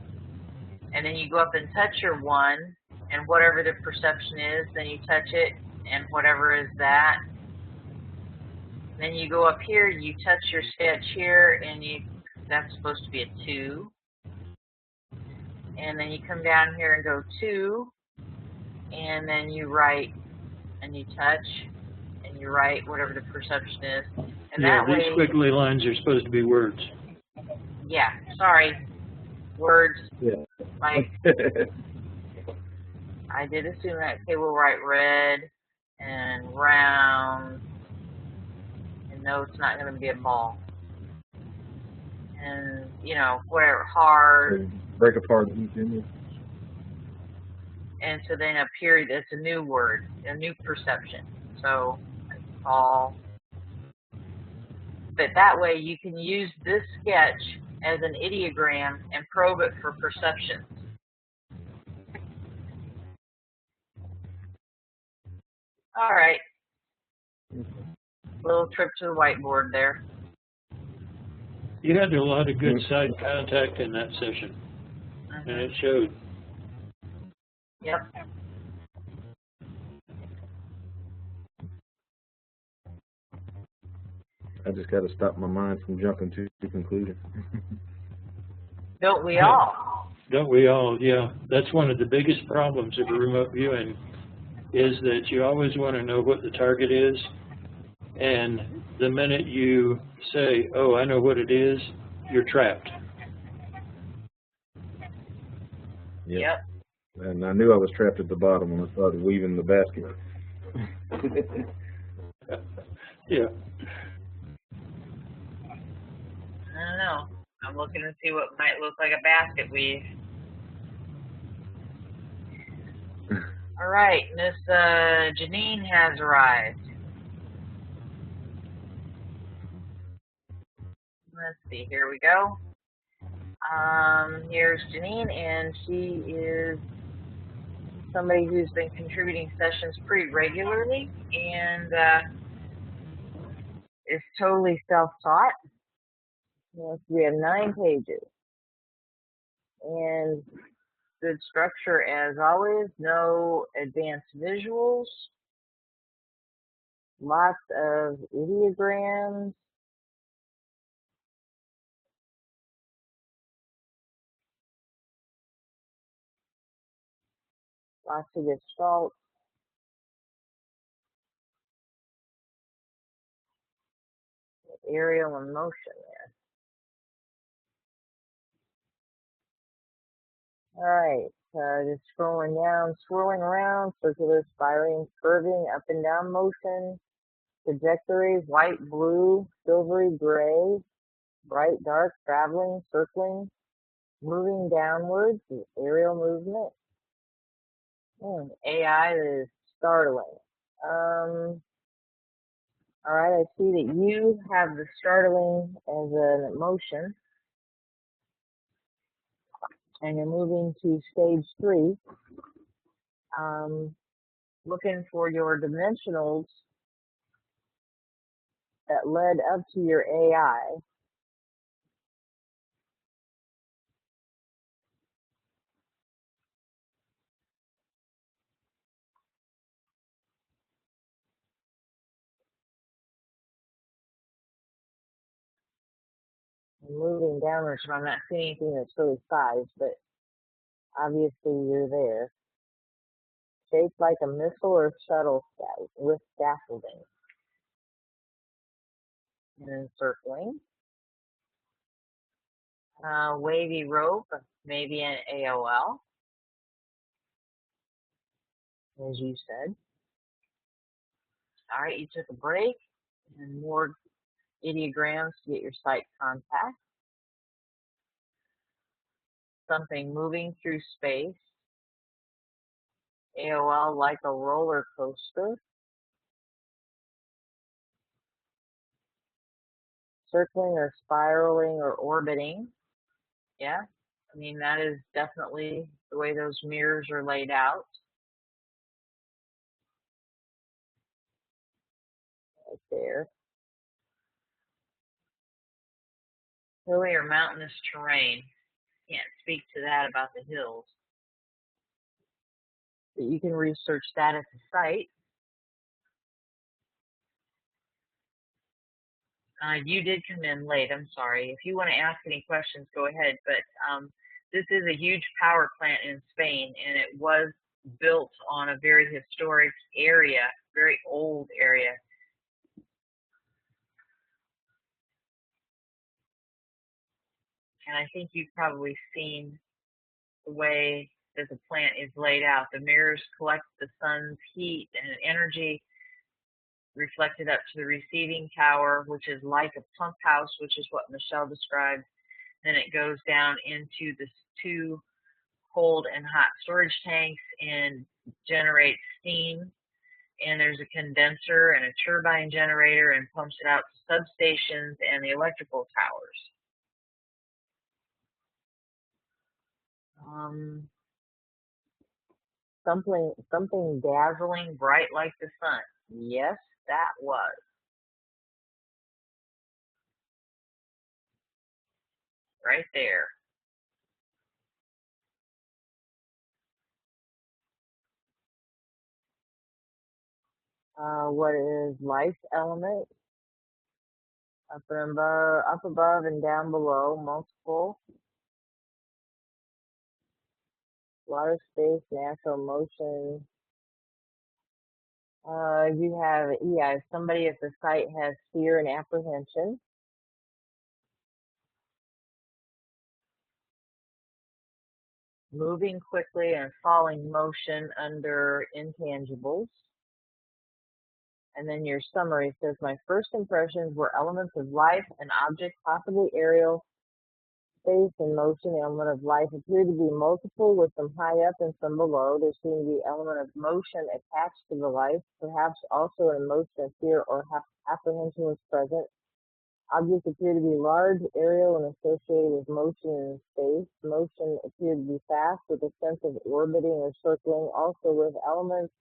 And then you go up and touch your 1, and whatever the perception is, then you touch it, and whatever is that. Then you go up here, you touch your sketch here, and that's supposed to be a 2. And then you come down here and go 2, and then you write, and you touch, and you write whatever the perception is. And yeah, that these way, squiggly lines are supposed to be words. Yeah, sorry. Words. Yeah. Like, I did assume that. Okay, we'll write red and round. And no, it's not going to be a ball. And, you know, whatever, hard. Break apart each image. And so then up here, that's a new word, a new perception. So, ball. But that way you can use this sketch as an ideogram and probe it for perceptions. All right. Little trip to the whiteboard there. You had a lot of good side contact in that session, and it showed. Yep. I just got to stop my mind from jumping to conclusions. Don't we all? Don't we all? Yeah. That's one of the biggest problems of remote viewing, is that you always want to know what the target is, and the minute you say, oh, I know what it is, you're trapped. Yep. And I knew I was trapped at the bottom when I started weaving the basket. Yeah. I don't know. I'm looking to see what might look like a basket weave. All right, Miss Janine has arrived. Let's see, here we go. Here's Janine, and she is somebody who's been contributing sessions pretty regularly and is totally self-taught. Yes, we have 9 pages. And good structure as always, no advanced visuals, lots of ideograms, lots of gestalt. Aerial in motion there. Alright, just scrolling down, swirling around, circular, spiraling, curving, up and down motion, trajectory, white, blue, silvery, gray, bright, dark, traveling, circling, moving downwards, aerial movement. AI is startling. Alright, I see that you have the startling as an emotion, and you're moving to stage 3. Looking for your dimensionals that led up to your AI. I'm moving downwards, so I'm not seeing anything that's really sized, but obviously you're there. Shaped like a missile or shuttle with scaffolding. And encircling. Wavy rope, maybe an AOL, as you said. Alright, you took a break, and more ideograms to get your sight contact. Something moving through space. AOL like a roller coaster. Circling or spiraling or orbiting. Yeah, I mean, that is definitely the way those mirrors are laid out. Right there. Hilly or mountainous terrain. Can't speak to that about the hills. But you can research that at the site. You did come in late, I'm sorry. If you want to ask any questions, go ahead. But this is a huge power plant in Spain, and it was built on a very historic area, very old area. And I think you've probably seen the way that the plant is laid out. The mirrors collect the sun's heat and energy reflected up to the receiving tower, which is like a pump house, which is what Michelle described. Then it goes down into the 2 cold and hot storage tanks and generates steam. And there's a condenser and a turbine generator and pumps it out to substations and the electrical towers. Something dazzling, bright like the sun. Yes, that was. Right there. What is life element? Up above and down below, multiple. Water, space, natural motion. You have, yeah, somebody at the site has fear and apprehension. Moving quickly and falling motion under intangibles. And then your summary says, my first impressions were elements of life, an object, possibly aerial, space and motion. The element of life appeared to be multiple, with some high up and some below. There seemed to be element of motion attached to the life. Perhaps also an emotion of fear or apprehension was present. Objects appear to be large, aerial, and associated with motion in space. Motion appeared to be fast, with a sense of orbiting or circling, also with elements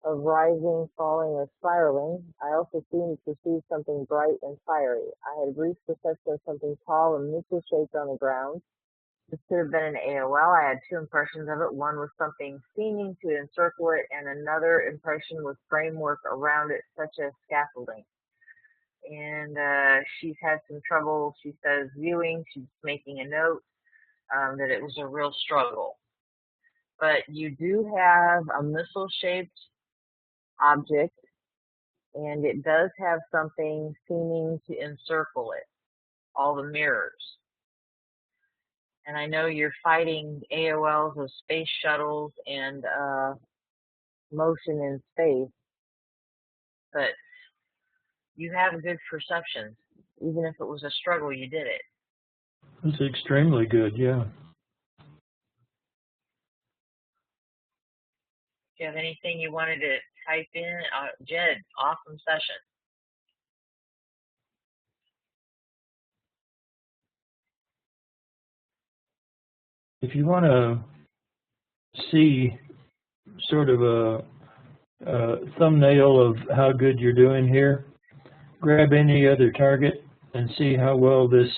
of rising, falling, or spiraling. I also seemed to perceive something bright and fiery. I had a brief perception of something tall and missile-shaped on the ground. This could have been an AOL. I had 2 impressions of it. One was something seeming to encircle it, and another impression was framework around it, such as scaffolding. And she's had some trouble, she says, viewing. She's making a note that it was a real struggle. but you do have a missile-shaped object, and it does have something seeming to encircle it, all the mirrors. And I know you're fighting AOLs of space shuttles and motion in space, but you have good perceptions. Even if it was a struggle, you did it. It's extremely good, yeah. Do you have anything you wanted to type in? Jed, awesome session. If you want to see sort of a thumbnail of how good you're doing here, grab any other target and see how well this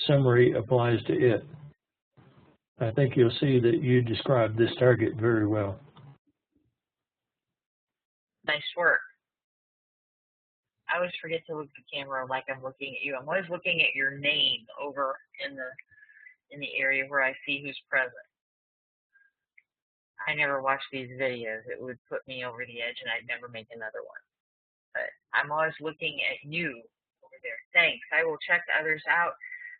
summary applies to it. I think you'll see that you described this target very well. Nice work. I always forget to look at the camera like I'm looking at you. I'm always looking at your name over in the area where I see who's present. I never watch these videos. It would put me over the edge and I'd never make another one. But I'm always looking at you over there. Thanks. I will check the others out.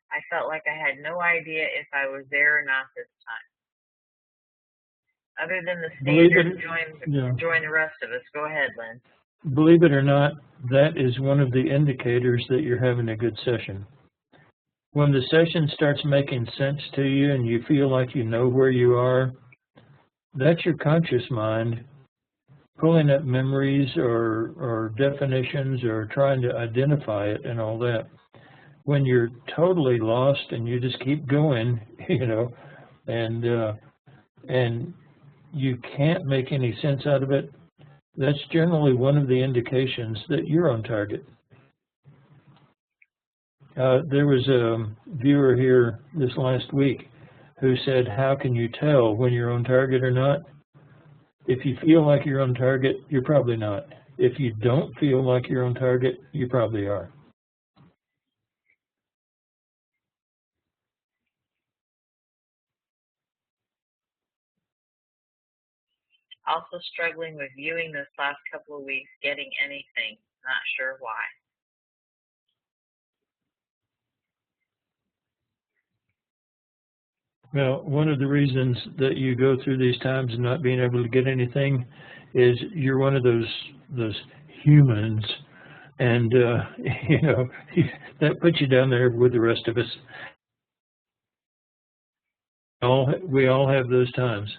I felt like I had no idea if I was there or not this time. Other than the standard, join the rest of us. Go ahead, Lynn. Believe it or not, that is one of the indicators that you're having a good session. When the session starts making sense to you and you feel like you know where you are, that's your conscious mind pulling up memories or definitions or trying to identify it and all that. When you're totally lost and you just keep going, you know, and you can't make any sense out of it, that's generally one of the indications that you're on target. There was a viewer here this last week who said, how can you tell when you're on target or not? If you feel like you're on target, you're probably not. If you don't feel like you're on target, you probably are. Also struggling with viewing this last couple of weeks, getting anything. Not sure why. Well, one of the reasons that you go through these times and not being able to get anything is you're one of those humans, and you know, that puts you down there with the rest of us. We all have those times.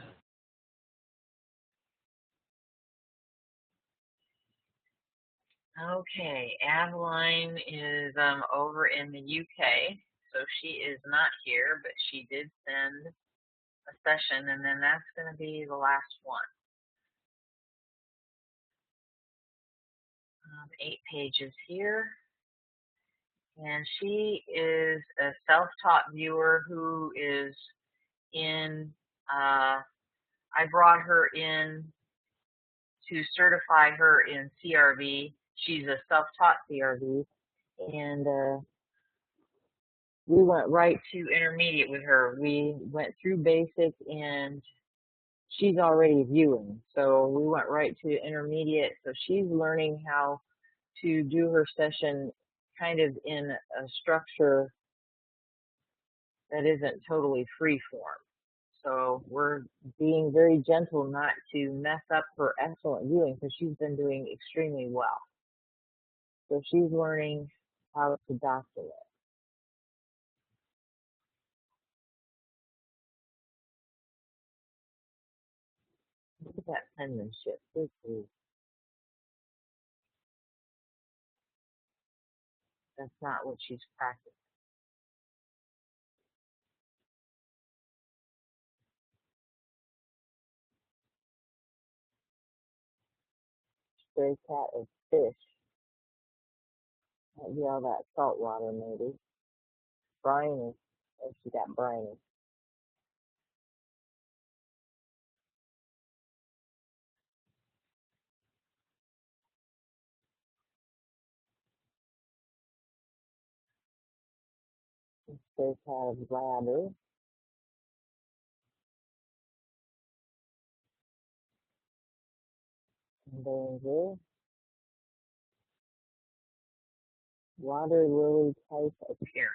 Okay, Aveline is over in the UK, so she is not here, but she did send a session, and then that's going to be the last one. 8 pages here. And she is a self-taught viewer who is in, I brought her in to certify her in CRV. She's a self-taught CRV, and we went right to intermediate with her. We went through basic, and she's already viewing, so we went right to intermediate. So she's learning how to do her session kind of in a structure that isn't totally free form. So we're being very gentle not to mess up her excellent viewing because she's been doing extremely well. So she's learning how to document. Look at that penmanship. Good grief. That's not what she's practicing. Stray cat is fish. Might be all that salt water, maybe. Briny. Oh, she got briny. Stray cat is bladder. danger. Water lily type appearance.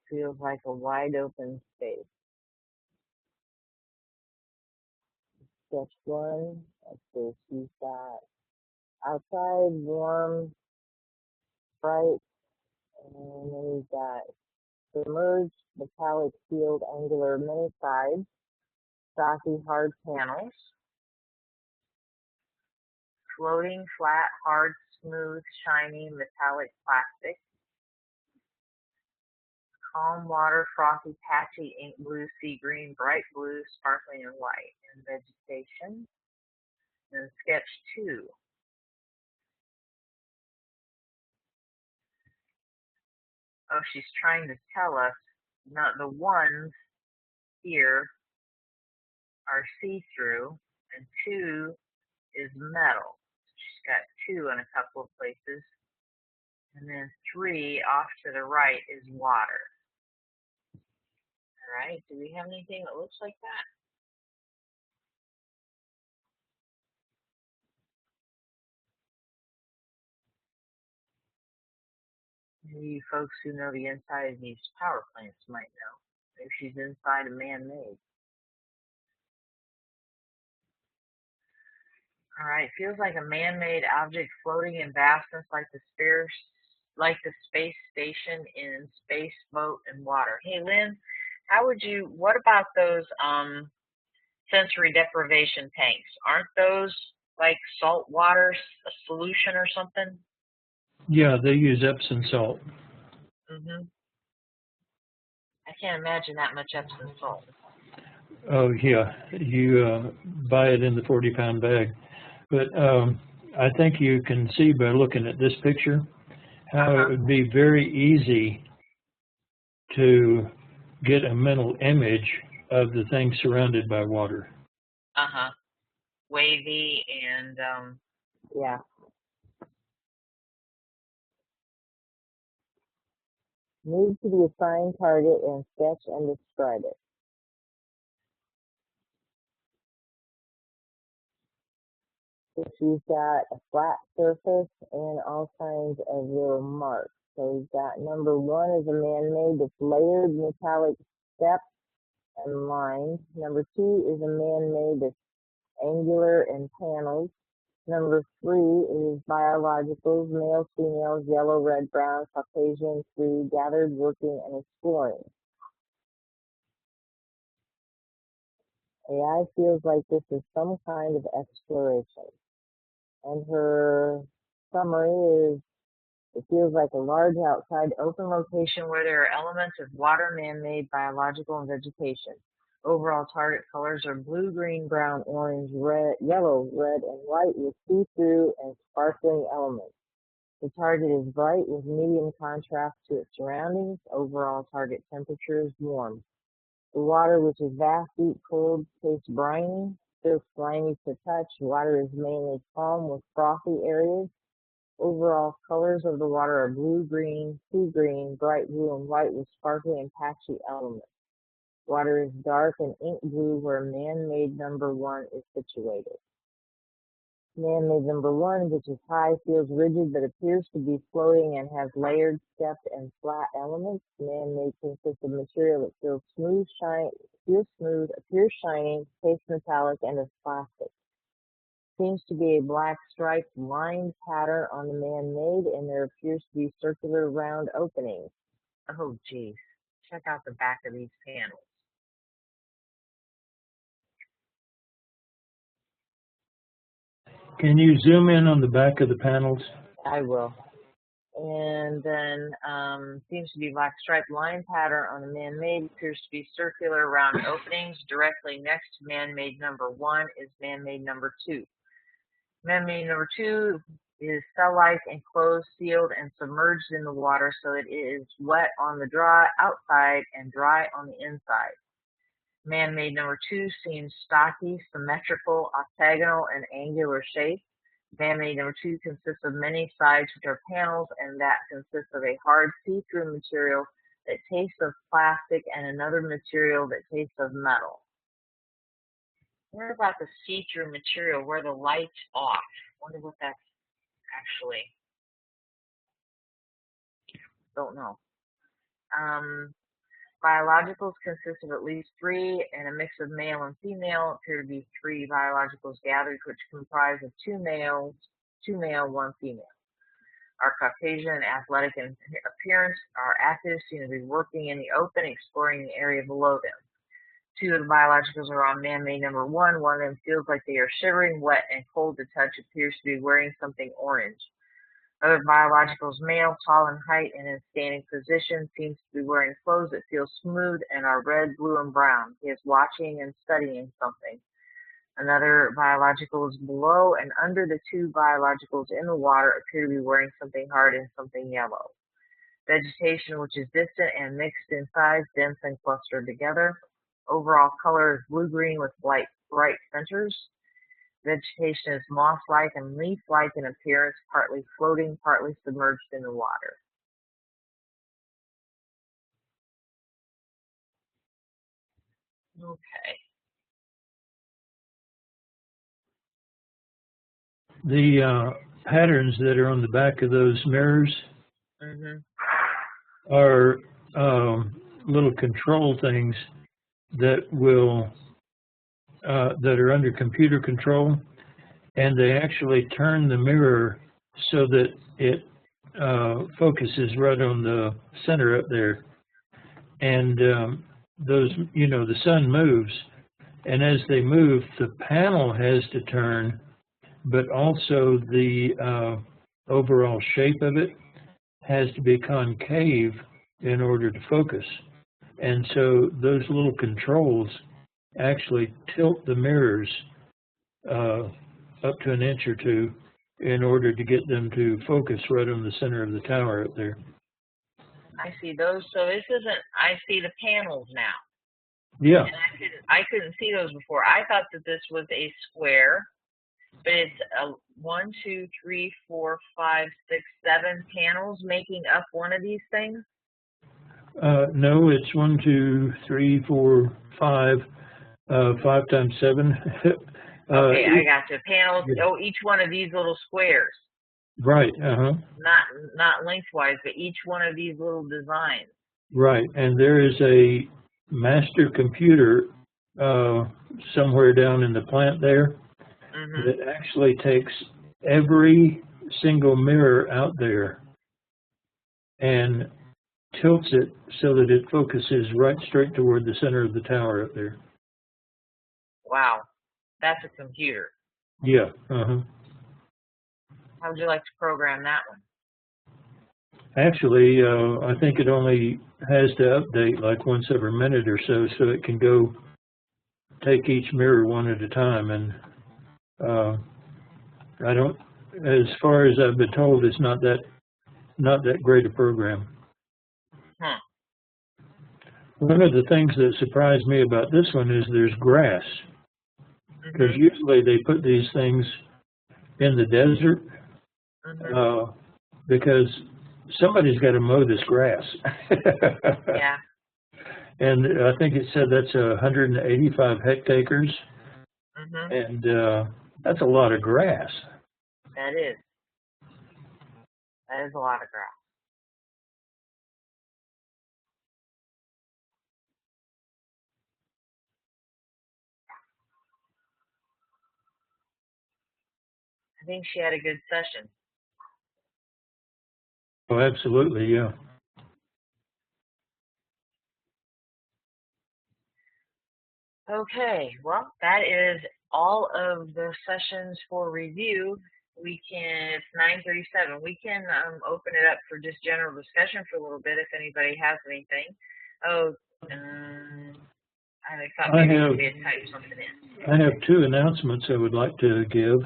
Feels like a wide open space. Sketch one. Let's see, she's got outside, warm, bright, and then we've got submerged, metallic, sealed, angular, many sides, stocky, hard panels, floating, flat, hard, smooth, shiny, metallic plastic, calm water, frothy, patchy, ink blue, sea green, bright blue, sparkling, and white, and vegetation. And sketch two. Oh, she's trying to tell us not the ones here are see-through, and two is metal. She's got two in a couple of places. And then three off to the right is water. All right, do we have anything that looks like that? Maybe you folks who know the inside of these power plants might know. If she's inside a man-made. All right, feels like a man-made object floating in vastness like the space station in Space Boat and Water. Hey, Lynn, what about those sensory deprivation tanks? Aren't those like salt water solution or something? Yeah, they use Epsom salt. I can't imagine that much Epsom salt. Oh, yeah. You buy it in the 40-pound bag. But I think you can see by looking at this picture how it would be very easy to get a mental image of the thing surrounded by water. Wavy and, yeah. Move to the assigned target and sketch and describe it. So she's got a flat surface and all kinds of little marks. So we've got number one is a man-made that's layered metallic steps and lines. Number two is a man-made that's angular and panels. Number three is biologicals, males, females, yellow, red, brown, Caucasian, three, gathered, working, and exploring. AI feels like this is some kind of exploration. And her summary is, it feels like a large outside open location where there are elements of water, man-made, biological, and vegetation. Overall target colors are blue, green, brown, orange, red, yellow, red, and white with see-through and sparkling elements. The target is bright with medium contrast to its surroundings. Overall target temperature is warm. The water, which is vast, deep, cold, tastes briny, feels slimy to touch. Water is mainly calm with frothy areas. Overall colors of the water are blue, green, sea green, bright blue, and white with sparkly and patchy elements. Water is dark and ink blue where man-made number one is situated. Man-made number one, which is high, feels rigid but appears to be floating and has layered, stepped, and flat elements. Man-made consists of material that feels smooth, appears shiny, tastes metallic, and is plastic. Seems to be a black striped line pattern on the man-made, and there appears to be circular round openings. Oh, geez. Check out the back of these panels. Can you zoom in on the back of the panels? I will. And then seems to be black striped line pattern on the man-made, appears to be circular round openings. Directly next to man-made number one is man-made number two. Man-made number two is cell-like, enclosed, sealed, and submerged in the water, so it is wet on the dry outside and dry on the inside. Man-made number two seems stocky, symmetrical, octagonal, and angular shape. Man-made number two consists of many sides which are panels, and that consists of a hard see-through material that tastes of plastic and another material that tastes of metal. What about the see-through material where the light's off? Wonder what that's actually. Don't know. Biologicals consist of at least 3, and a mix of male and female appear to be 3 biologicals gathered, which comprise of 2 male, 1 female. Are Caucasian and athletic in appearance, are active, seem to be working in the open, exploring the area below them. 2 of the biologicals are on man-made number 1. One of them feels like they are shivering, wet, and cold to touch, appears to be wearing something orange. Other biologicals, male, tall in height, and in standing position, seems to be wearing clothes that feel smooth and are red, blue, and brown. He is watching and studying something. Another biological is below and under the 2 biologicals in the water appear to be wearing something hard and something yellow. Vegetation, which is distant and mixed in size, dense and clustered together. Overall color is blue-green with bright centers. Vegetation is moss-like and leaf-like in appearance, partly floating, partly submerged in the water. Okay. The patterns that are on the back of those mirrors are little control things that will that are under computer control, and they actually turn the mirror so that it focuses right on the center up there. And those, you know, the sun moves, and as they move, the panel has to turn, but also the overall shape of it has to be concave in order to focus. And so those little controls actually tilt the mirrors up to an inch or 2 in order to get them to focus right on the center of the tower up there. I see those. So this isn't, I see the panels now. Yeah. And I couldn't see those before. I thought that this was a square, but it's a 1, 2, 3, 4, 5, 6, 7 panels making up one of these things. No, it's 1, 2, 3, 4, 5. 5 times 7. Okay, I got you. Panels. Yeah. Oh, each one of these little squares. Right. Not lengthwise, but each one of these little designs. Right, and there is a master computer somewhere down in the plant there that actually takes every single mirror out there and tilts it so that it focuses right straight toward the center of the tower up there. Wow, that's a computer. Yeah. How would you like to program that one? Actually, I think it only has to update like once every minute or so it can go take each mirror one at a time. And I don't, as far as I've been told, it's not that great a program. One of the things that surprised me about this one is there's grass. Because usually they put these things in the desert because somebody's got to mow this grass. Yeah. And I think it said that's 185 hectares. And that's a lot of grass. That is. That is a lot of grass. I think she had a good session. Oh, absolutely, yeah. Okay, well, that is all of the sessions for review. It's 9:37. We can open it up for just general discussion for a little bit if anybody has anything. Oh, I thought maybe we could type something in. I have 2 announcements I would like to give.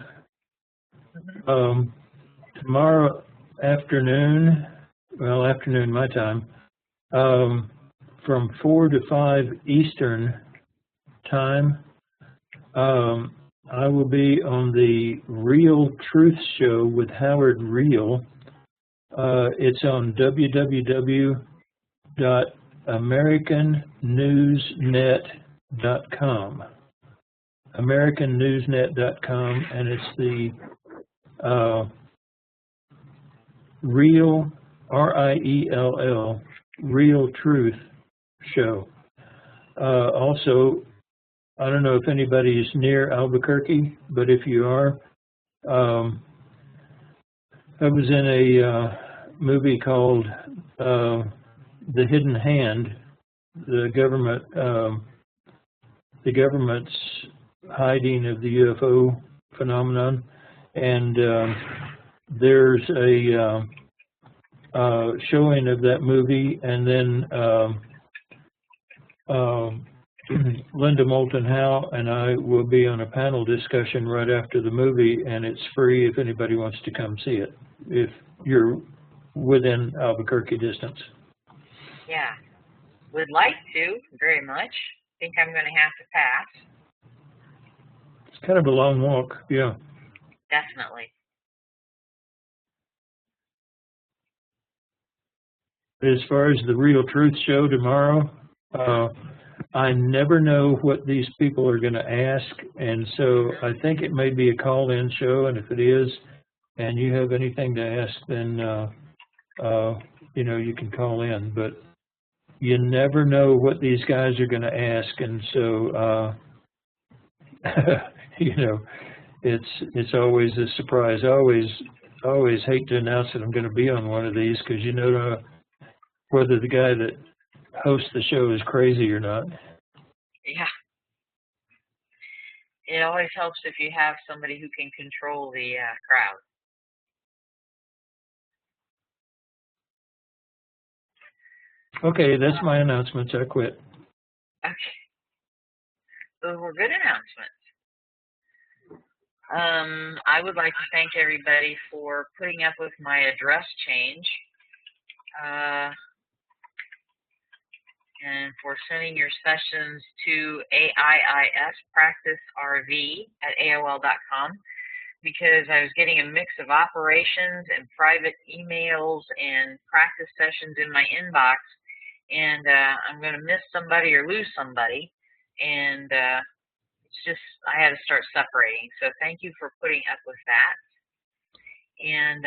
Tomorrow afternoon, well, afternoon my time, from 4 to 5 Eastern time, I will be on the Real Truth Show with Howard Real. It's on www.americannewsnet.com. AmericanNewsNet.com, and it's the Real, R-I-E-L-L, Real Truth Show. Also, I don't know if anybody is near Albuquerque, but if you are, I was in a movie called The Hidden Hand. The government's hiding of the UFO phenomenon, and there's a showing of that movie, and then Linda Moulton Howe and I will be on a panel discussion right after the movie, and it's free if anybody wants to come see it, if you're within Albuquerque distance. Yeah, would like to, very much. Think I'm going to have to pass. It's kind of a long walk, yeah. Definitely. As far as the Real Truth Show tomorrow, I never know what these people are going to ask, and so I think it may be a call-in show, and if it is, and you have anything to ask, then, you know, you can call in, but you never know what these guys are going to ask, and so, you know, it's always a surprise. I always hate to announce that I'm going to be on one of these, because you know whether the guy that hosts the show is crazy or not. Yeah. It always helps if you have somebody who can control the crowd. Okay, that's my announcements. I quit. Okay. Those were good announcements. I would like to thank everybody for putting up with my address change. And for sending your sessions to AIISpracticeRV@AOL.com, because I was getting a mix of operations and private emails and practice sessions in my inbox, and I'm going to miss somebody or lose somebody, and it's just, I had to start separating. So thank you for putting up with that. And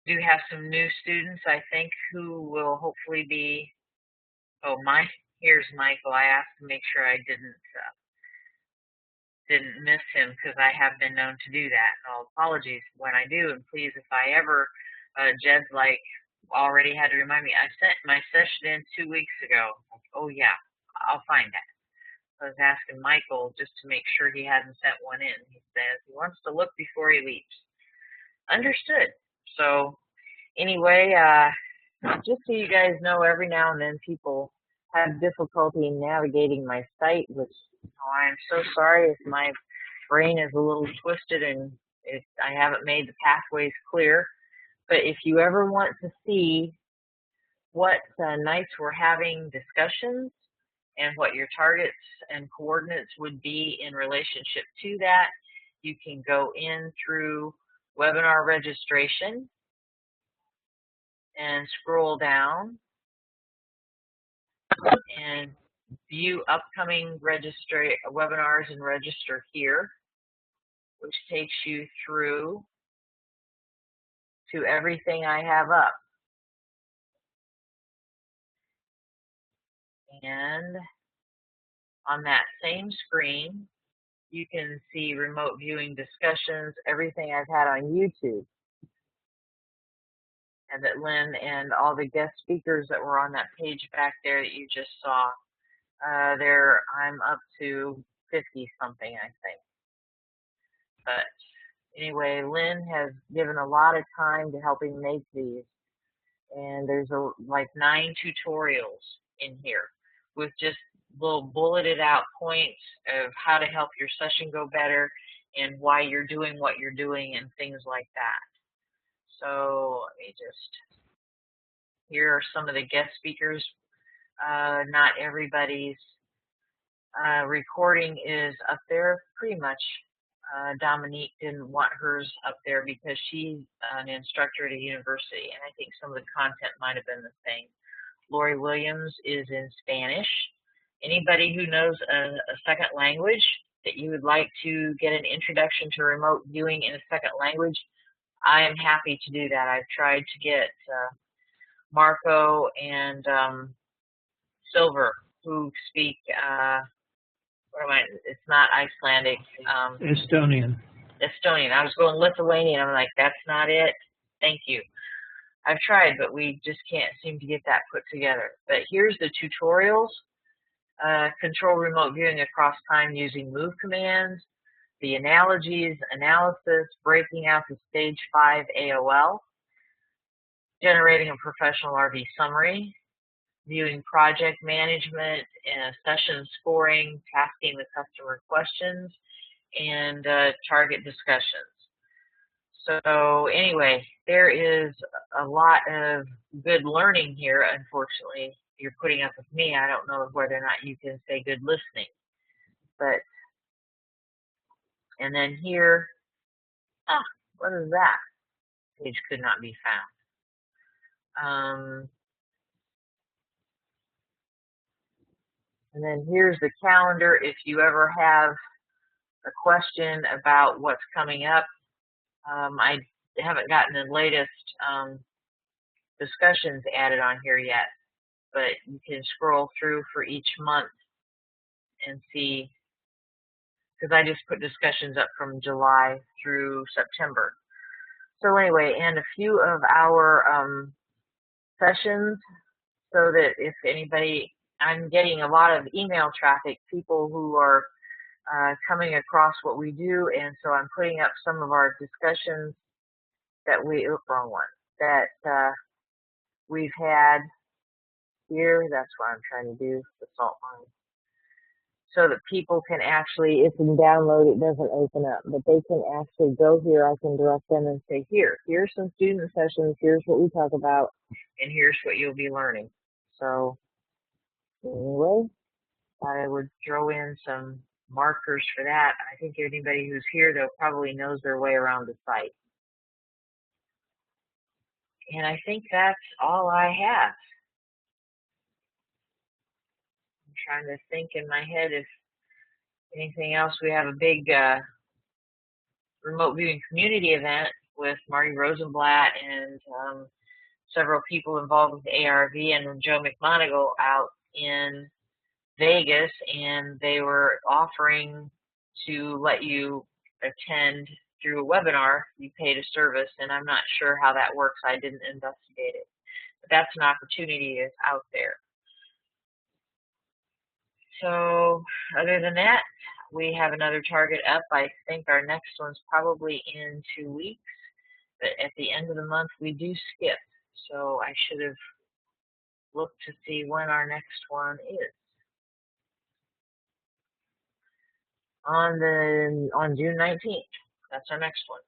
do have some new students, I think, who will hopefully be, here's Michael. I asked to make sure I didn't miss him, because I have been known to do that. No apologies when I do, and please, if I ever, Jed's like, already had to remind me, I sent my session in 2 weeks ago. Like, oh yeah, I'll find that. I was asking Michael just to make sure he hadn't sent one in. He says he wants to look before he leaves. Understood. So anyway, just so you guys know, every now and then people have difficulty navigating my site, which I'm so sorry if my brain is a little twisted and if I haven't made the pathways clear. But if you ever want to see what nights we're having discussions and what your targets and coordinates would be in relationship to that, you can go in through webinar registration and scroll down and view upcoming webinars and register here, which takes you through to everything I have up. And on that same screen, you can see remote viewing discussions, everything I've had on YouTube. And that Lynn and all the guest speakers that were on that page back there that you just saw, I'm up to 50 something, I think. But anyway, Lynn has given a lot of time to helping make these. And there's like 9 tutorials in here with just little bulleted out points of how to help your session go better and why you're doing what you're doing and things like that. So here are some of the guest speakers. Not everybody's recording is up there. Pretty much Dominique didn't want hers up there because she's an instructor at a university, and I think some of the content might have been the same. Lori Williams is in Spanish. Anybody who knows a second language that you would like to get an introduction to remote viewing in a second language, I am happy to do that. I've tried to get Marco and Silver, who speak, it's not Icelandic. Estonian. Estonian. I was going Lithuanian. I'm like, that's not it. Thank you. I've tried, but we just can't seem to get that put together. But here's the tutorials. Control remote viewing across time using move commands, the analogies, analysis, breaking out the stage 5 AOL, generating a professional RV summary, viewing project management, session scoring, tasking the customer questions, and target discussions. So anyway, there is a lot of good learning here. Unfortunately, you're putting up with me. I don't know whether or not you can say good listening. But, and then here, what is that? Page could not be found. And then here's the calendar. If you ever have a question about what's coming up, I haven't gotten the latest discussions added on here yet, but you can scroll through for each month and see, because I just put discussions up from July through September. So anyway, and a few of our sessions, so that if anybody, I'm getting a lot of email traffic, people who are coming across what we do, and so I'm putting up some of our discussions that wrong one, that we've had here. That's what I'm trying to do, the salt line. So that people can actually, if in download it doesn't open up, but they can actually go here. I can direct them and say, here's some student sessions, here's what we talk about, and here's what you'll be learning. So anyway, I would throw in some markers for that. I think anybody who's here, though, probably knows their way around the site. And I think that's all I have. I'm trying to think in my head if anything else. We have a big remote viewing community event with Marty Rosenblatt and several people involved with the ARV and Joe McMonigal out in Vegas, and they were offering to let you attend through a webinar. You paid a service, and I'm not sure how that works. I didn't investigate it, but that's an opportunity that's out there. So other than that, we have another target up. I think our next one's probably in 2 weeks, but at the end of the month we do skip. So I should have looked to see when our next one is. On June 19th. That's our next one.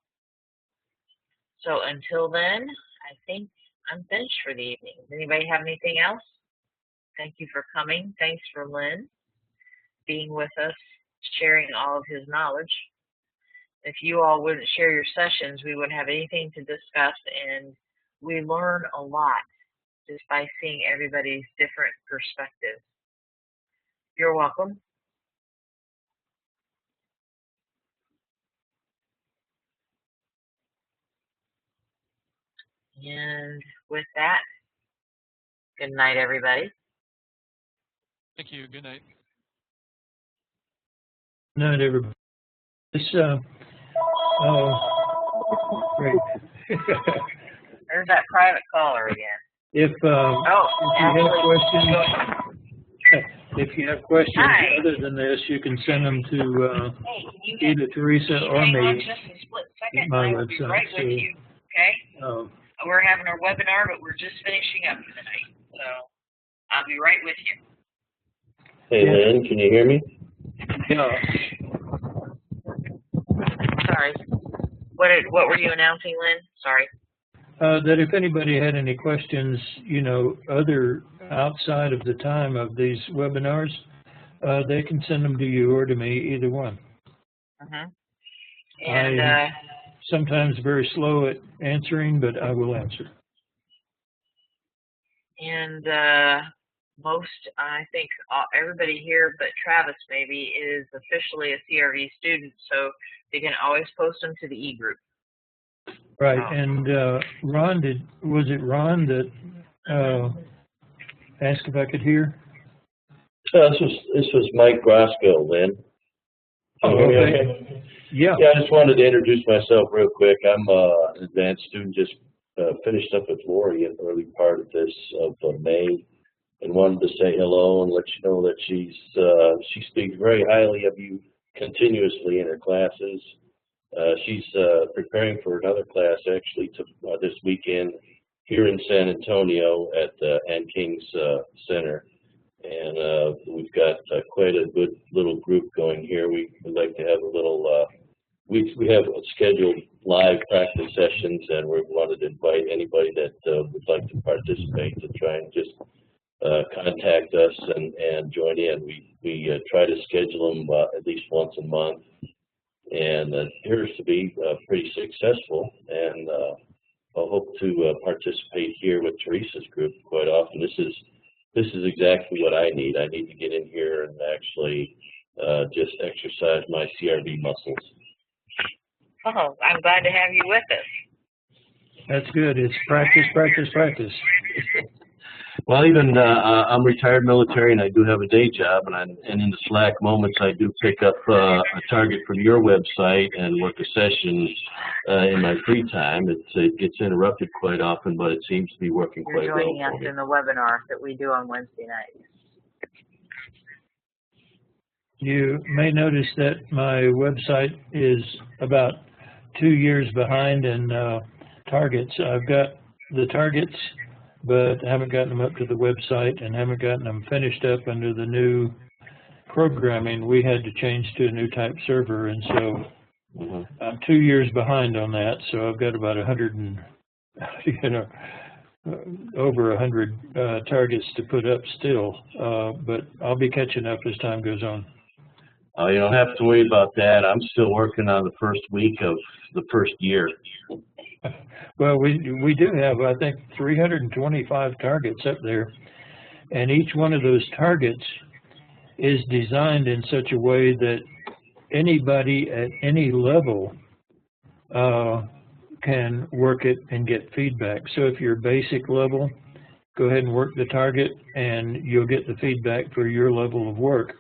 So until then, I think I'm finished for the evening. Does anybody have anything else? Thank you for coming. Thanks for Lynn being with us, sharing all of his knowledge. If you all wouldn't share your sessions, we wouldn't have anything to discuss, and we learn a lot just by seeing everybody's different perspectives. You're welcome. And with that, good night, everybody. Thank you. Good night. Good night, everybody. This, great. There's that private caller again. If you have questions Hi. other than this, you can send them to Hey, either Teresa or hang on me just a split second, at my and I will be website. right with you, okay? We're having our webinar, but we're just finishing up for the night, so I'll be right with you. Hey, Lynn, can you hear me? Yeah. Sorry. What were you announcing, Lynn? Sorry. That if anybody had any questions, other outside of the time of these webinars, they can send them to you or to me, either one. And I'm sometimes very slow at answering, but I will answer. And I think everybody here but Travis maybe is officially a CRV student, so they can always post them to the e-group. Right, and Ron, was it Ron that asked if I could hear? This was Mike Grosco, Lynn. Oh, okay. Yeah. Yeah, I just wanted to introduce myself real quick. I'm an advanced student, just finished up with Lori in the early part of May, and wanted to say hello and let you know that she speaks very highly of you continuously in her classes. She's preparing for another class actually this weekend here in San Antonio at Ann King's Center. And we've got quite a good little group going here. We'd like to have a little, we have scheduled live practice sessions, and we wanted to invite anybody that would like to participate to try and just contact us and join in. We try to schedule them at least once a month, and it appears to be pretty successful. And I hope to participate here with Teresa's group quite often. This is exactly what I need. I need to get in here and actually just exercise my CRV muscles. Oh, I'm glad to have you with us. That's good. It's practice, practice, practice. Well, even I'm retired military, and I do have a day job, and in the slack moments, I do pick up a target from your website and work a session in my free time. It gets interrupted quite often, but it seems to be working quite well for me. You're joining us in the webinar that we do on Wednesday nights. You may notice that my website is about 2 years behind in targets. I've got the targets, but haven't gotten them up to the website and haven't gotten them finished up under the new programming. We had to change to a new type server, and so I'm 2 years behind on that. So I've got about 100 and, over 100 targets to put up still, but I'll be catching up as time goes on. You don't have to worry about that. I'm still working on the first week of the first year. Well, we do have, I think, 325 targets up there, and each one of those targets is designed in such a way that anybody at any level can work it and get feedback. So if you're basic level, go ahead and work the target, and you'll get the feedback for your level of work.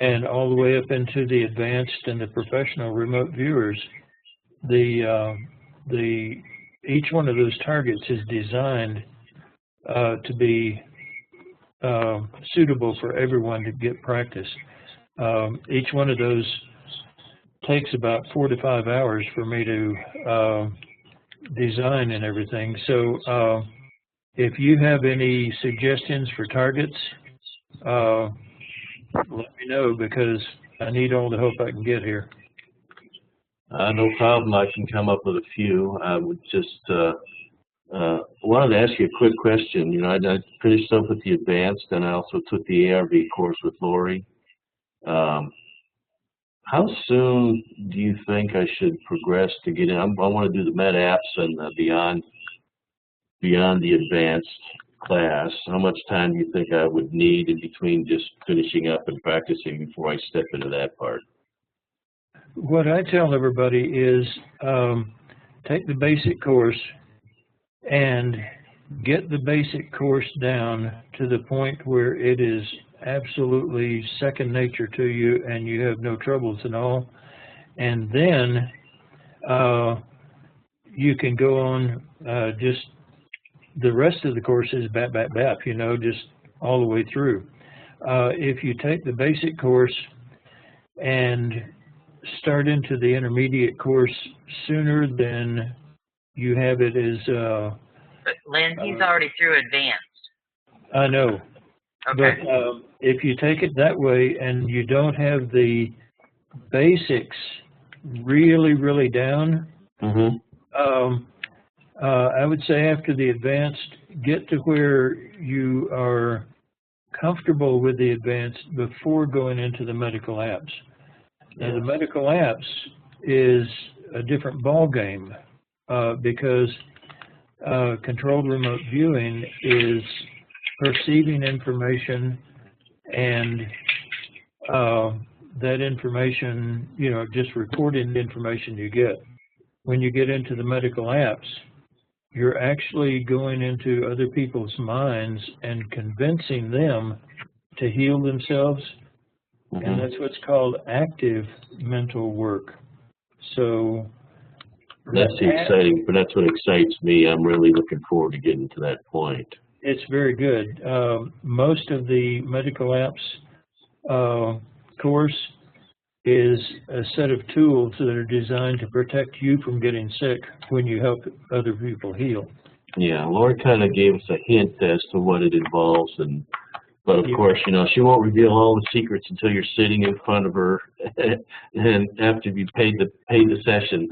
And all the way up into the advanced and the professional remote viewers, each one of those targets is designed to be suitable for everyone to get practice. Each one of those takes about 4 to 5 hours for me to design and everything. So if you have any suggestions for targets, let me know, because I need all the help I can get here. No problem. I can come up with a few. I would just wanted to ask you a quick question. You know, I finished up with the advanced, and I also took the ARV course with Lori. How soon do you think I should progress to get in? I want to do the med apps and beyond the advanced class. How much time do you think I would need in between just finishing up and practicing before I step into that part? What I tell everybody is take the basic course and get the basic course down to the point where it is absolutely second nature to you and you have no troubles at all. And then you can go on just the rest of the course is bap, you know, just all the way through. If you take the basic course and start into the intermediate course sooner than you have it as... But Lynn, he's already through advanced. I know. Okay. But if you take it that way and you don't have the basics really, really down, I would say after the advanced, get to where you are comfortable with the advanced before going into the medical apps. Now, the medical apps is a different ball game because controlled remote viewing is perceiving information and that information, just recording the information you get. When you get into the medical apps, you're actually going into other people's minds and convincing them to heal themselves, and that's what's called active mental work. So that's exciting, but that's what excites me. I'm really looking forward to getting to that point. It's very good. Most of the medical apps course is a set of tools that are designed to protect you from getting sick when you help other people heal. Yeah, Laura kind of gave us a hint as to what it involves, but of course, she won't reveal all the secrets until you're sitting in front of her and after you paid the session.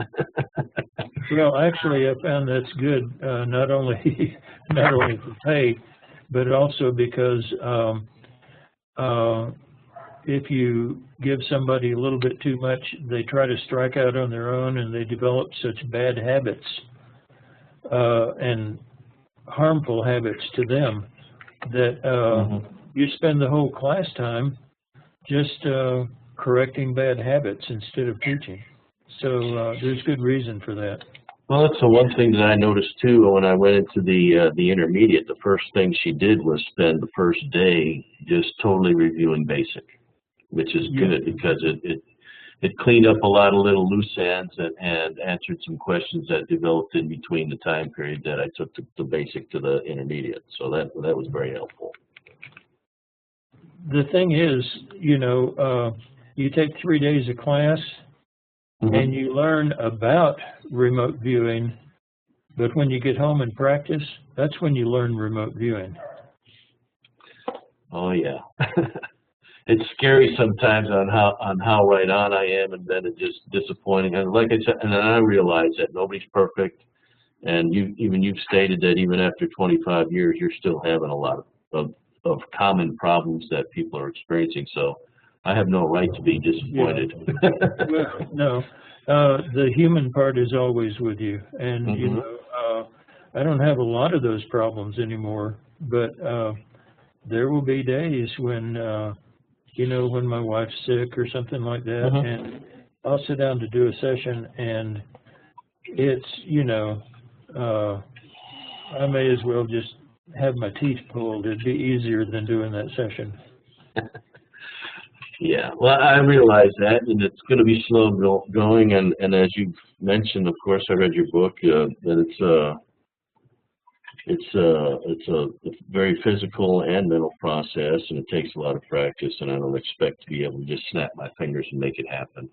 Well, actually, I found that's good, not only for pay, but also because if you give somebody a little bit too much, they try to strike out on their own, and they develop such bad habits and harmful habits to them that you spend the whole class time just correcting bad habits instead of teaching. So there's good reason for that. Well, that's the one thing that I noticed too when I went into the intermediate. The first thing she did was spend the first day just totally reviewing basic, which is good because it cleaned up a lot of little loose ends and answered some questions that developed in between the time period that I took the basic to the intermediate. So that was very helpful. The thing is, you take 3 days of class and you learn about remote viewing, but when you get home and practice, that's when you learn remote viewing. Oh yeah. It's scary sometimes on how right on I am, and then it's just disappointing. And like I said, and then I realize that nobody's perfect, and you've stated that even after 25 years, you're still having a lot of common problems that people are experiencing. So I have no right to be disappointed. Yeah. Well, no, the human part is always with you, and I don't have a lot of those problems anymore, but there will be days when when my wife's sick or something like that, and I'll sit down to do a session, and it's I may as well just have my teeth pulled. It'd be easier than doing that session. Yeah, well, I realize that, and it's going to be slow going. And as you mentioned, of course, I read your book. That it's a very physical and mental process, and it takes a lot of practice. And I don't expect to be able to just snap my fingers and make it happen.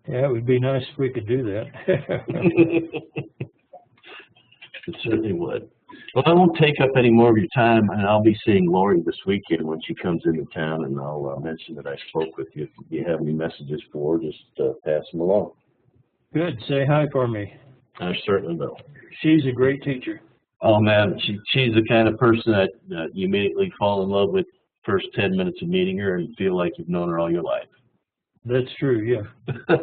Yeah, it would be nice if we could do that. It certainly would. Well, I won't take up any more of your time, and I'll be seeing Lori this weekend when she comes into town, and I'll mention that I spoke with you. If you have any messages for her, just pass them along. Good. Say hi for me. I certainly will. She's a great teacher. Oh, man, she's the kind of person that you immediately fall in love with first 10 minutes of meeting her and feel like you've known her all your life. That's true, yeah.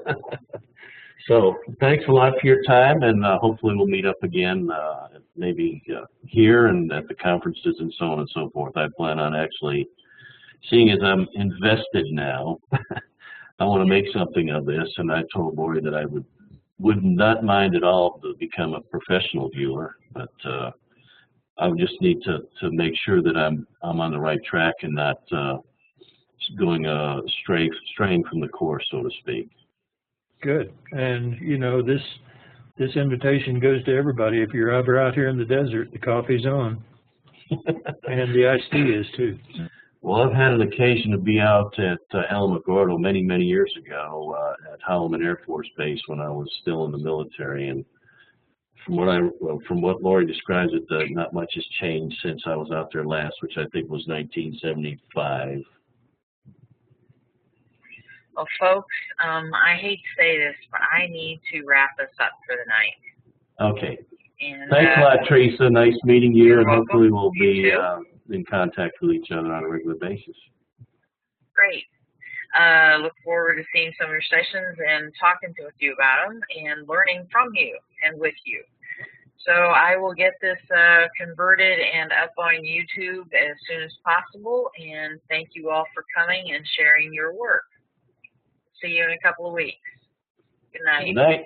So thanks a lot for your time, and hopefully we'll meet up again, maybe here and at the conferences and so on and so forth. I plan on actually, seeing as I'm invested now, I want to make something of this, and I told Lori that I would not mind at all to become a professional viewer, but I would just need to make sure that I'm on the right track and not going straying from the course, so to speak. Good. And, this invitation goes to everybody. If you're ever out here in the desert, the coffee's on. And the iced tea is, too. Well, I've had an occasion to be out at Alamogordo many, many years ago at Holloman Air Force Base when I was still in the military. And from what Lori describes it, not much has changed since I was out there last, which I think was 1975. Well, folks, I hate to say this, but I need to wrap us up for the night. Okay. And, thanks a lot, Teresa. Nice meeting you, and welcome. Hopefully we'll be in contact with each other on a regular basis. Great. Look forward to seeing some of your sessions and talking with you about them and learning from you and with you. So I will get this converted and up on YouTube as soon as possible. And thank you all for coming and sharing your work. See you in a couple of weeks. Good night. Good night.